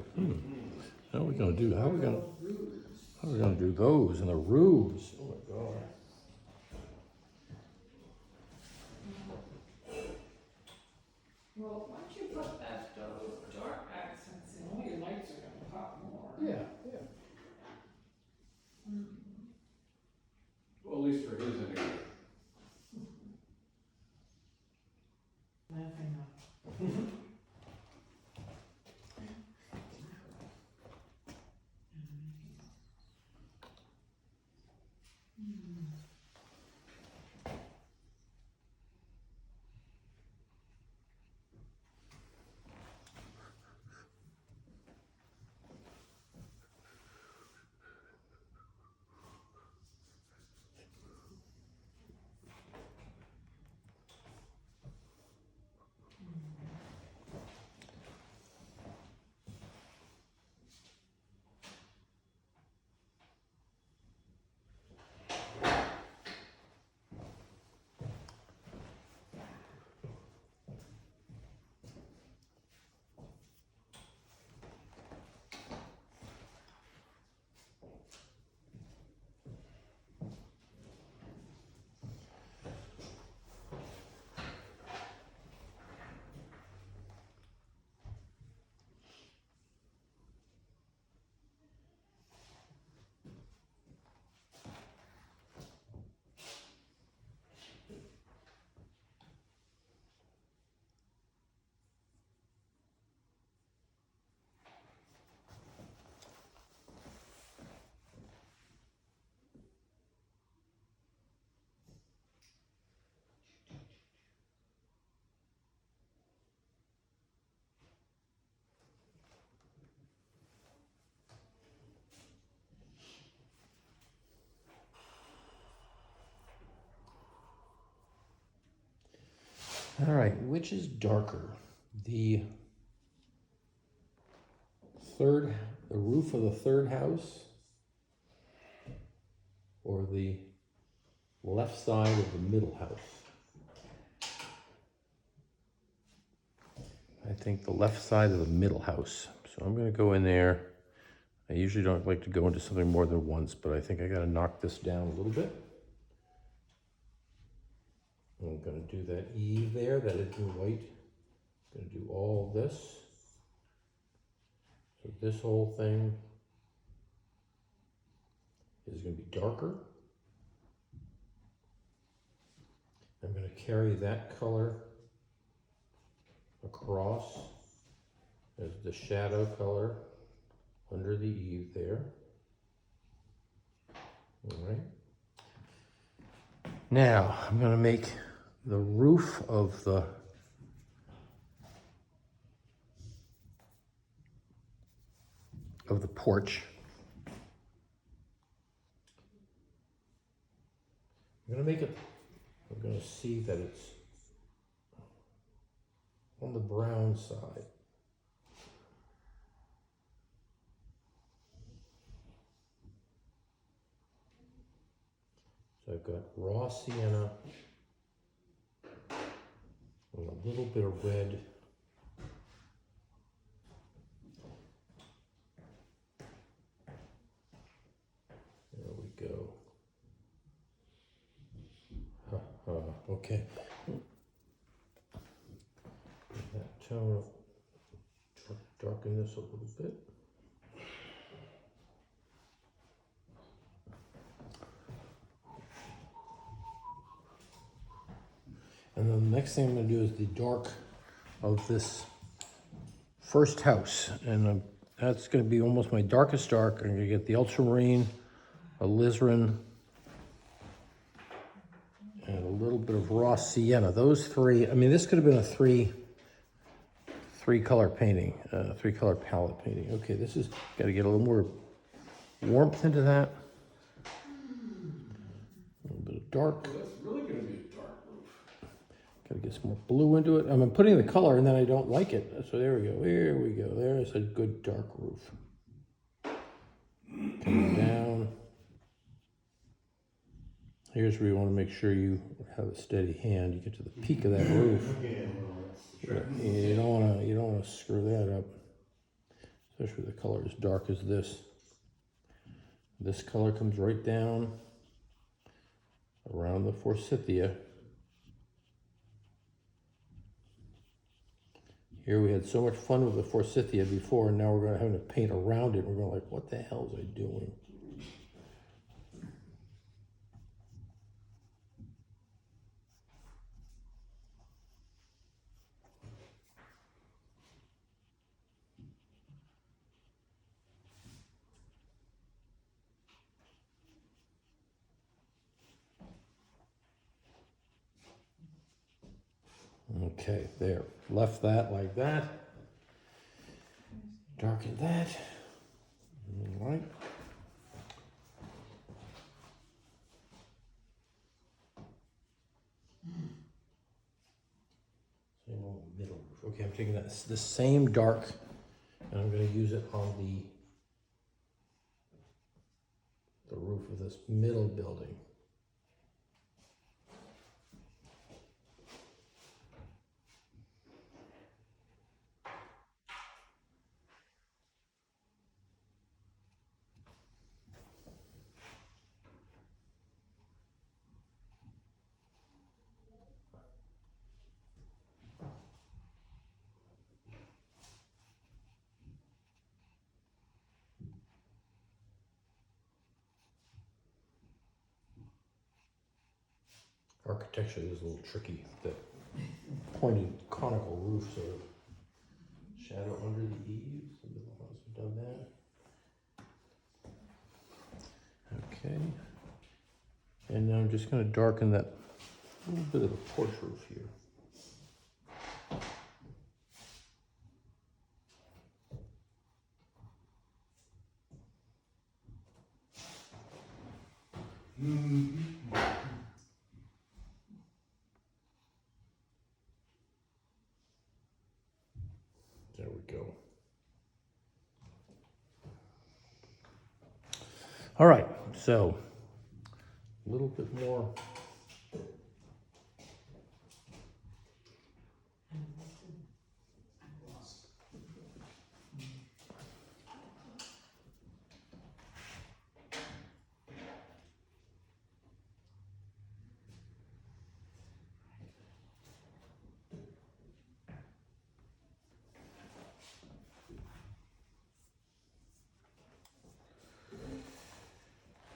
How are we gonna do? How are we gonna do those and the roofs? Oh my god. Well, once you put that dark accents in, all your lights are gonna pop more. Yeah. Well, at least for his anyway. Laughing up. All right, which is darker? The roof of the third house, or the left side of the middle house? I think the left side of the middle house. So I'm gonna go in there. I usually don't like to go into something more than once, but I think I gotta knock this down a little bit. I'm gonna do that eave there, that is in white. I'm gonna do all this. So this whole thing is gonna be darker. I'm gonna carry that color across as the shadow color under the eave there. All right. Now I'm gonna make the roof of the porch. I'm gonna see that it's on the brown side. So I've got raw sienna and a little bit of red. There we go. Okay. That tone, darken this a little bit. And then the next thing I'm going to do is the dark of this first house. And that's going to be almost my darkest dark. I'm going to get the ultramarine, alizarin, and a little bit of raw sienna. Those three, I mean, this could have been a three color painting, three color palette painting. Okay, this is, got to get a little more warmth into that. A little bit of dark. Well, that's really gonna be a dark roof. Got to get some more blue into it. I'm putting the color and then I don't like it. So there we go. Here we go. There's a good dark roof. Coming down. Here's where you want to make sure you have a steady hand. You get to the peak of that roof. You don't want to screw that up. Especially with the color as dark as this. This color comes right down around the forsythia. Here we had so much fun with the forsythia before, and now we're going to have to paint around it. We're going like, what the hell was I doing? Okay, there. Left that like that. Darken that. All right. Same old middle roof. Okay, I'm taking the same dark, and I'm going to use it on the roof of this middle building. Architecture is a little tricky. The pointed conical roofs are shadow under the eaves. The middle house have done that. Okay. And now I'm just going to darken that little bit of the porch roof here. All right, so a little bit more.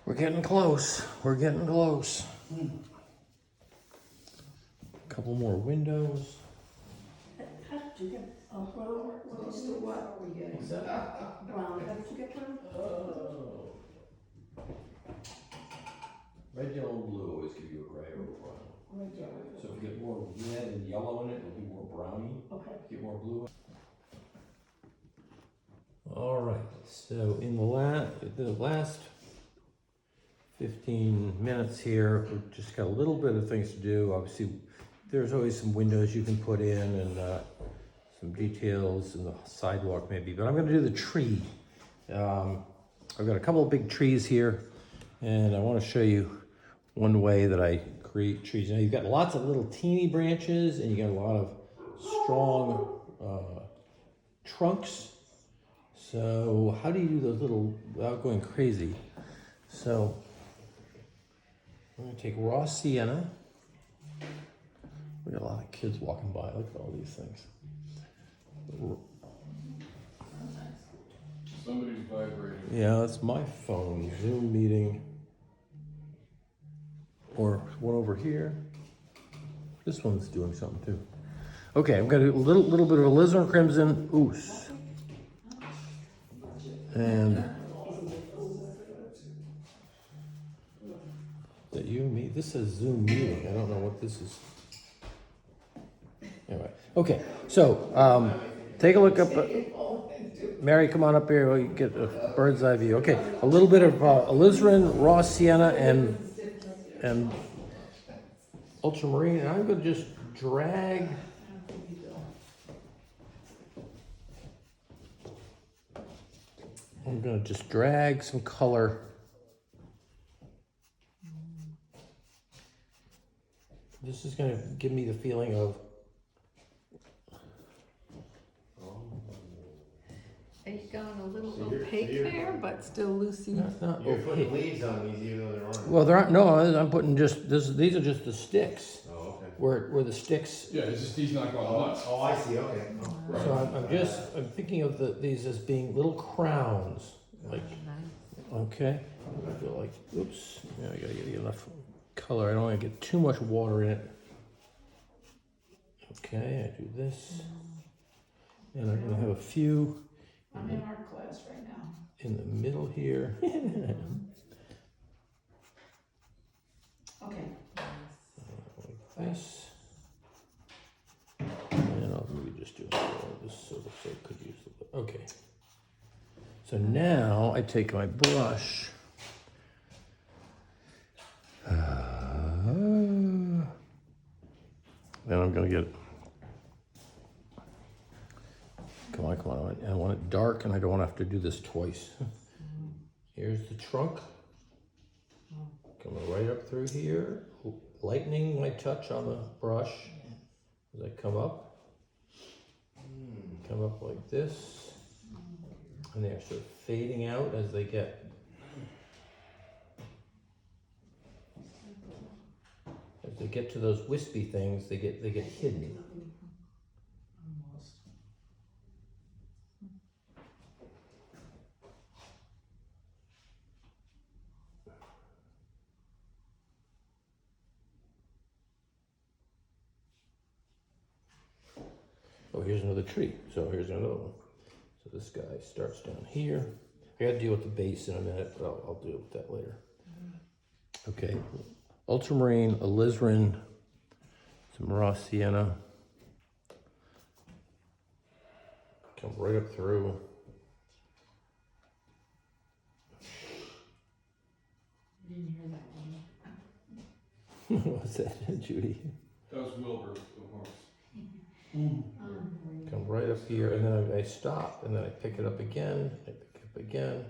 We're getting close. We're getting close. A couple more windows. How did you get a brown? What is the what? Brown. How did you get brown? Oh. Red, yellow, and blue always give you a gray or a brown. Red, yellow. So if you get more red and yellow in it, it'll be more browny. Okay. If you get more blue. All right. So in the last 15 minutes here, we've just got a little bit of things to do. Obviously, there's always some windows you can put in and some details in the sidewalk maybe. But I'm going to do the tree. I've got a couple of big trees here, and I want to show you one way that I create trees. Now you've got lots of little teeny branches, and you got a lot of strong trunks. So how do you do those little without going crazy? So I'm going to take raw sienna. We got a lot of kids walking by. Look at all these things. Somebody's vibrating. Yeah, that's my phone. Zoom meeting. Or one over here. This one's doing something too. Okay, I'm gonna do a little bit of alizarin crimson ooze. And is that you and me? This says Zoom meeting. I don't know what this is. Anyway, okay. So take a look up. Mary, come on up here. We get a bird's eye view. Okay, a little bit of alizarin, raw sienna, and ultramarine, and I'm going to just drag. I'm going to just drag some color. This is going to give me the feeling of. Are you going a little opaque there, but still loosey? Not You're putting opaque. leaves on these even though there aren't. Well, there aren't. No, I'm putting just this. These are just the sticks. Oh, okay. Where the sticks. Yeah, it's just he's not going nuts. Oh, I see, okay. Oh. So I'm thinking of these as being little crowns, like, okay. I feel like, oops, yeah, I gotta get enough color. I don't want to get too much water in it. Okay, I do this, and I'm gonna have a few. I'm in art class right now. In the middle here. Okay. Like this. And I'll maybe just do this so that I could use the, okay. So now I take my brush. Then I'm gonna get, come on, I want it dark and I don't want to have to do this twice. Here's the trunk. Coming right up through here, lightening my touch on the brush as I come up. Come up like this. And they're sort of fading out as they get. As they get to those wispy things, they get hidden. Oh, here's another tree. So here's another one. So this guy starts down here. I got to deal with the base in a minute, but I'll deal with that later. Okay, ultramarine, alizarin, some raw sienna. Come right up through. You didn't hear that one. What's that, Judy? That was Wilbur, the horse. Come right up here, and then I stop, and then I pick it up again. I pick it up again.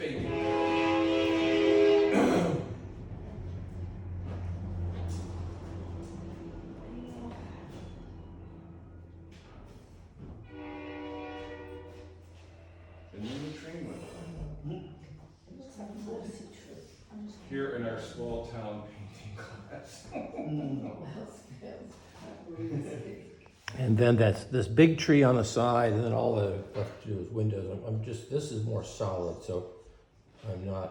fake. And then the train went by. It looks like a mossy tree. I'm just. Here in our small town painting class. And then that's this big tree on the side, and then all the left to do is windows. I'm just, this is more solid, so I'm gonna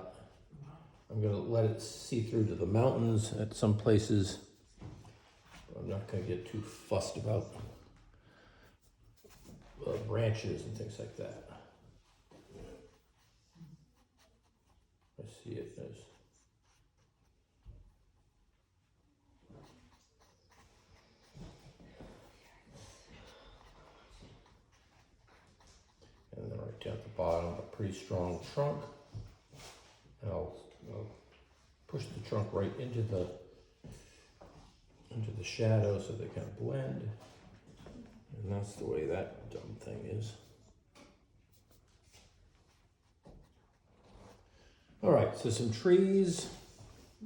let it see through to the mountains at some places. I'm not gonna get too fussed about branches and things like that. I see it as. And then right down at the bottom, a pretty strong trunk. And I'll push the trunk right into the shadow so they kind of blend. And that's the way that dumb thing is. All right, so some trees. I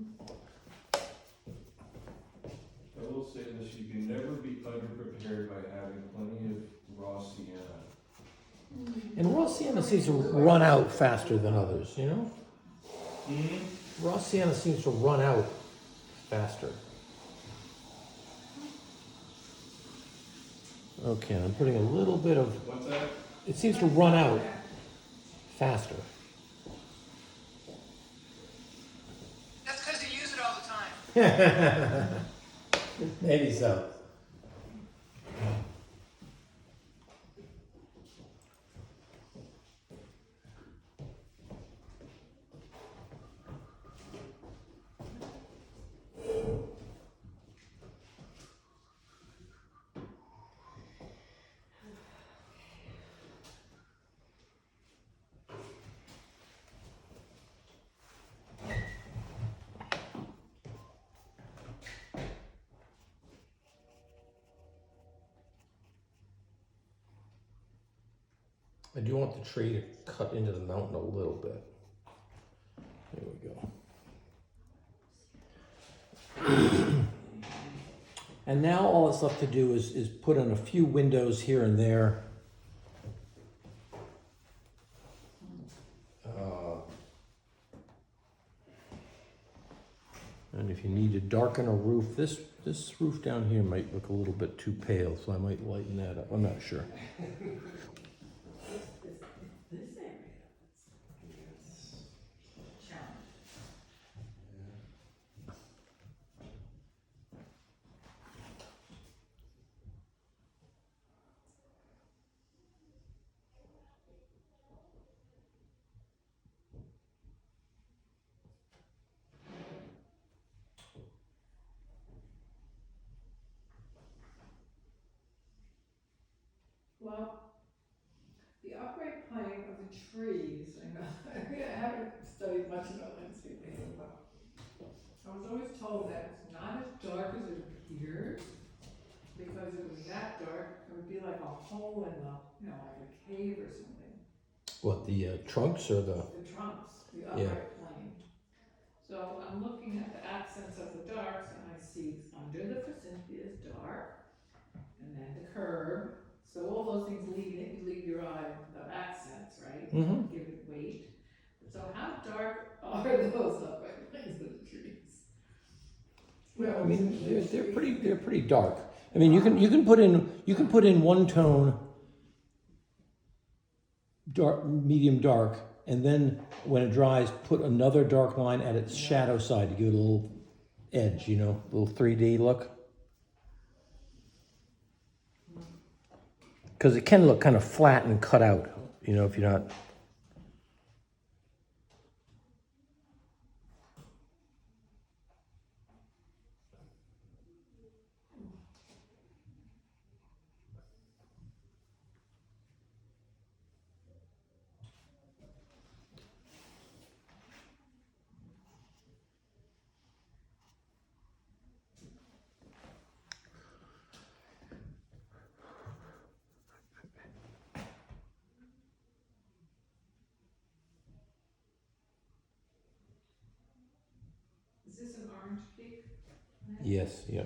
will say this, you can never be underprepared by having plenty of raw sienna. And raw sienna seems to run out faster than others, you know? Raw sienna seems to run out faster. Okay, I'm putting a little bit of, What's that? it seems to run out faster. That's because you use it all the time. Maybe so. I do want the tree to cut into the mountain a little bit. There we go. And now all that's left to do is put in a few windows here and there. And if you need to darken a roof, this roof down here might look a little bit too pale, so I might lighten that up. I'm not sure. This area. Challenge. Well, the upright plane of the trees, I know, I haven't studied much about landscaping, but I was always told that it's not as dark as it appears, because if it was that dark, it would be like a hole in the, like a cave or something. What, the trunks or the? The trunks, the Yeah. upright plane. So I'm looking at the accents of the darks, and I see under the forsythia is dark, and then the curb. So all those things lead your eye of accents, right? Mm-hmm. Give it weight. So how dark are those upright planes of the trees? Well, I mean, they're pretty dark. I mean, you can put in one tone, dark, medium dark, and then when it dries, put another dark line at its shadow side to give it a little edge, a little 3D look. Because it can look kind of flat and cut out, if you're not. Yes, yeah.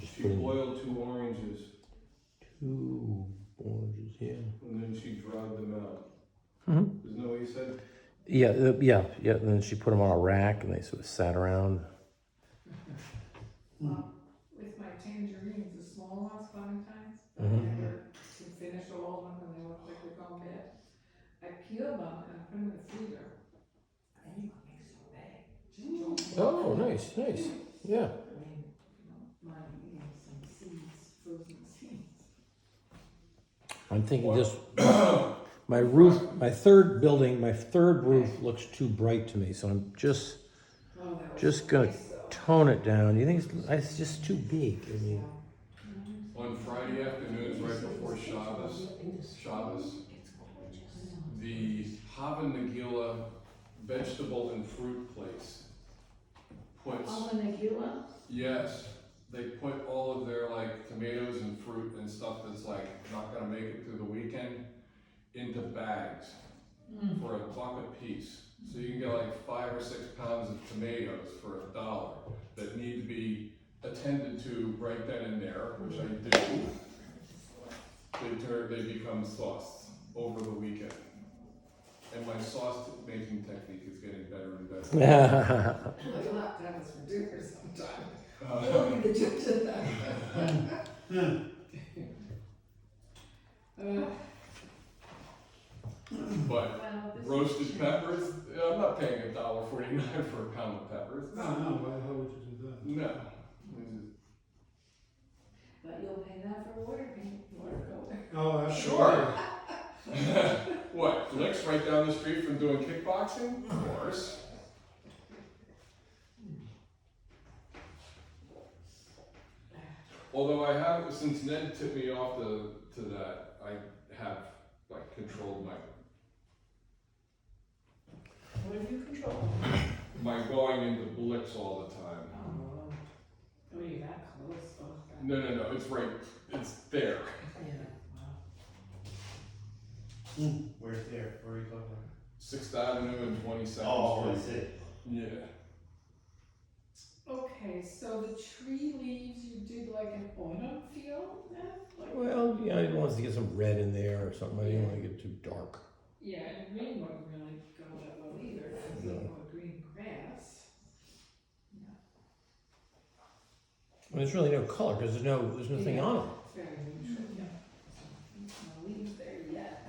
Just She put in boiled 2 oranges 2 oranges, yeah. and then she dried them out. Mm-hmm. Isn't that what you said? Yeah, yeah. And then she put them on a rack, and they sort of sat around. With my tangerines, the small ones, clementines, I Mhm. never can finish all of them and they look like they're gone bad. I peel them and I put them in the freezer. Anyone makes so big. Just don't. Oh, nice. Yeah. Mine eating some seeds, frozen seeds. I'm thinking this. My roof, my third roof looks too bright to me, so I'm just gonna tone it down. You think it's just too big? I mean, On Friday afternoons, right before Shabbos, the Hava Nagila vegetable and fruit place puts, Nagila? yes, they put all of their like tomatoes and fruit and stuff that's like not gonna make it through the weekend into bags for $1 a piece. So you can get like 5 or 6 pounds of tomatoes for $1 that need to be attended to right then and there, which I do. They become sauce over the weekend. And my sauce making technique is getting better and better. I'd like to have this for dinner sometime. Look at the chips in that. But Well, this is roasted true. peppers, I'm not paying $1.49 for a pound of peppers. No, why would you do that? No. But you'll pay that for watercolor. Oh, Sure. What, Flick's right down the street from doing kickboxing? Of course. Although I have, since Ned tipped me off to that, I have like controlled What have you controlled? my going into Blix all the time. Oh, you're that close. Oh, God. No, it's right, it's there. Yeah, wow. Where's there? Where are you talking about? 6th Avenue and 22nd Oh, I Street. see. Yeah. Okay, so the tree leaves, you did like an autumn feel then? Like, well, yeah, I wanted to get some red in there or something. I didn't want to get too dark. yeah, and green wouldn't really go that well either, because No. you know, green grass. Yeah, And there's really no color because there's nothing on them. it's very neutral, yeah. No leaves there yet.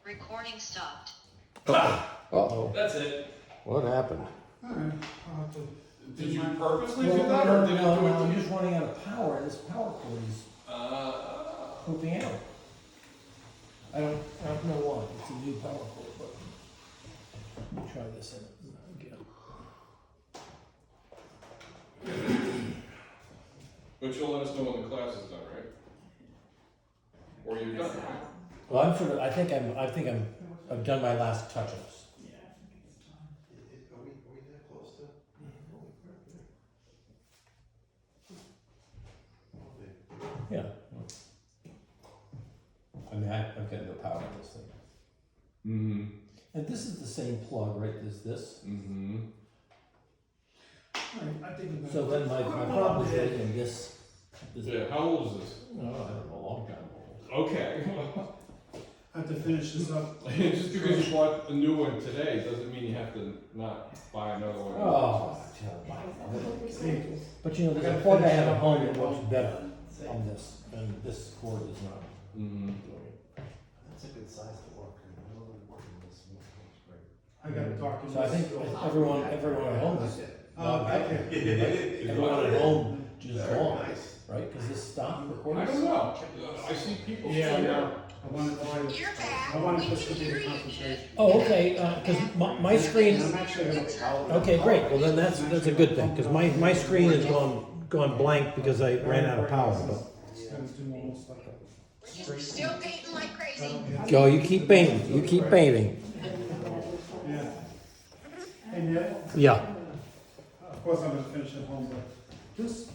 Recording stopped. Uh-oh. That's it. What happened? Alright, I'll have to. Did you purposely Well, do that or did it do no, it to I'm you? just running out of power and this power cord is pooping out. I don't know why. It's a new power cord, but let me try this again. But you'll let us know when the class is done, right? Or you're done, right? Well, I've done my last touch-ups. Yeah, I think it's done. Are we that close to? Holy crap, Yeah. I mean, I've got no power on this thing. Mm-hmm. And this is the same plug, right, as this? Mm-hmm. Alright, I think about So then my problem is right in this. Yeah, how old is this? No, I don't know, a long time ago. Okay. I have to finish this up. Just because you bought a new one today doesn't mean you have to not buy another one. Oh, but you know, there's a plug I have at home that works better on this, and this cord is not Mm-hmm. doing it. That's a good size to work in. I don't really work in this one. It's great. I gotta document. So I think everyone at home is, Oh, everyone at home just Very gone, nice. right? Because this stopped recording? I don't know. I see people Yeah, still I here. know. I wanted to, You're back. I wanted We this to can be hear the you. concentration. Oh, okay, because my screen, And I'm actually gonna. okay, great, well then that's a good thing, because my screen has gone blank because I ran out of power, but. It's gonna do almost like a We're just still painting like crazy. Go, you keep painting, you keep painting. Yeah. Hey, Ned, Yeah, of course I'm gonna finish at home, but this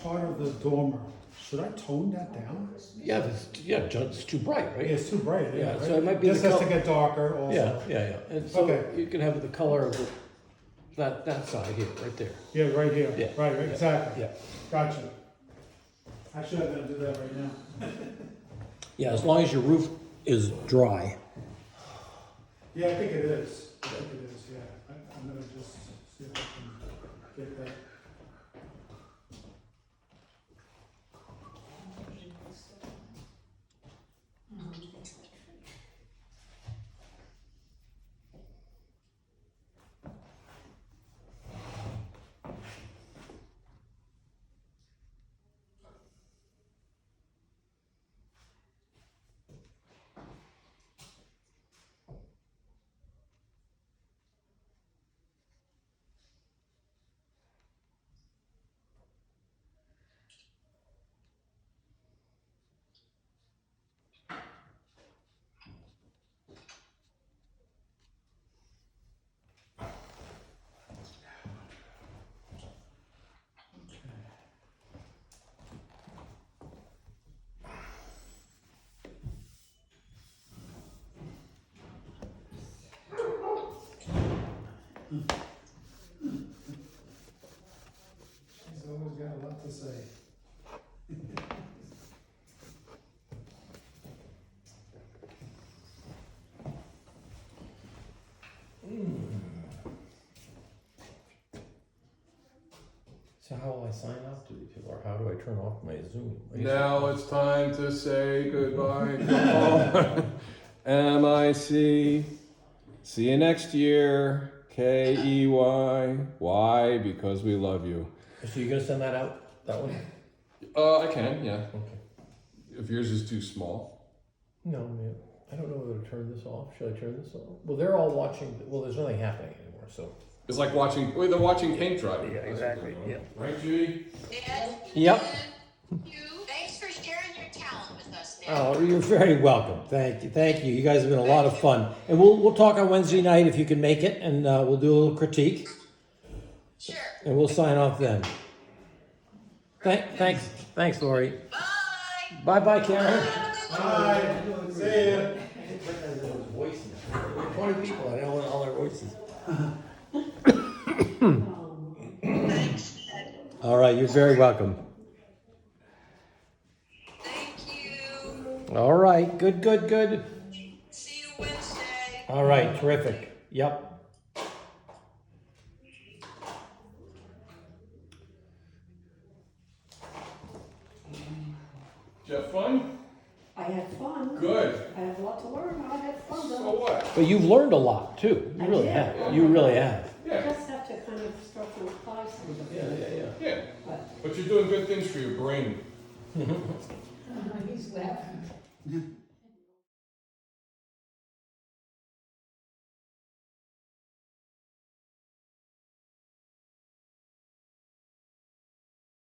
part of the dormer, should I tone that down? yeah, it's too bright, right? It's too bright, Yeah, right? so it might be This the has to color. get darker also. Yeah. And so Okay. you can have the color of that side here, right there. Yeah, right here. Yeah. Right, exactly. Yeah. Gotcha. Actually, I'm gonna do that right now. Yeah, as long as your roof is dry. Yeah, I think it is. I think it is, yeah. I'm gonna just see if I can get that. He's always got a lot to say. So how will I sign up to these people, or how do I turn off my Zoom? Now it's time to say goodbye. MIC. See you next year. KEY. Why? Because we love you. So you're gonna send that out, that one? I can, yeah. Okay. If yours is too small. No, man, I don't know whether to turn this off. Should I turn this off? Well, they're all watching, well, there's nothing happening anymore, so. It's like watching, they're watching paint dry. Yeah, exactly, yeah. Right, Judy? Ned? Yep. You. Thanks for sharing your talent with us, Ned. Oh, you're very welcome. Thank you. You guys have been a lot of fun. And we'll talk on Wednesday night if you can make it, and we'll do a little critique, Sure. and we'll sign off then. Thanks, Lori. Bye. Bye, Karen. Bye. See ya. 20 people, I don't want all their voices. Thanks, Ned. All right, you're very welcome. Thank you. All right, good. See you Wednesday. All right, terrific. Yep. Did you have fun? I had fun. Good. I have a lot to learn. I had fun So though. what? But you've learned a lot too. You I really did. have. You really have. I Yeah, just have to kind of start to apply some of it. Yeah. yeah. But But you're doing good things for your brain. he's laughing.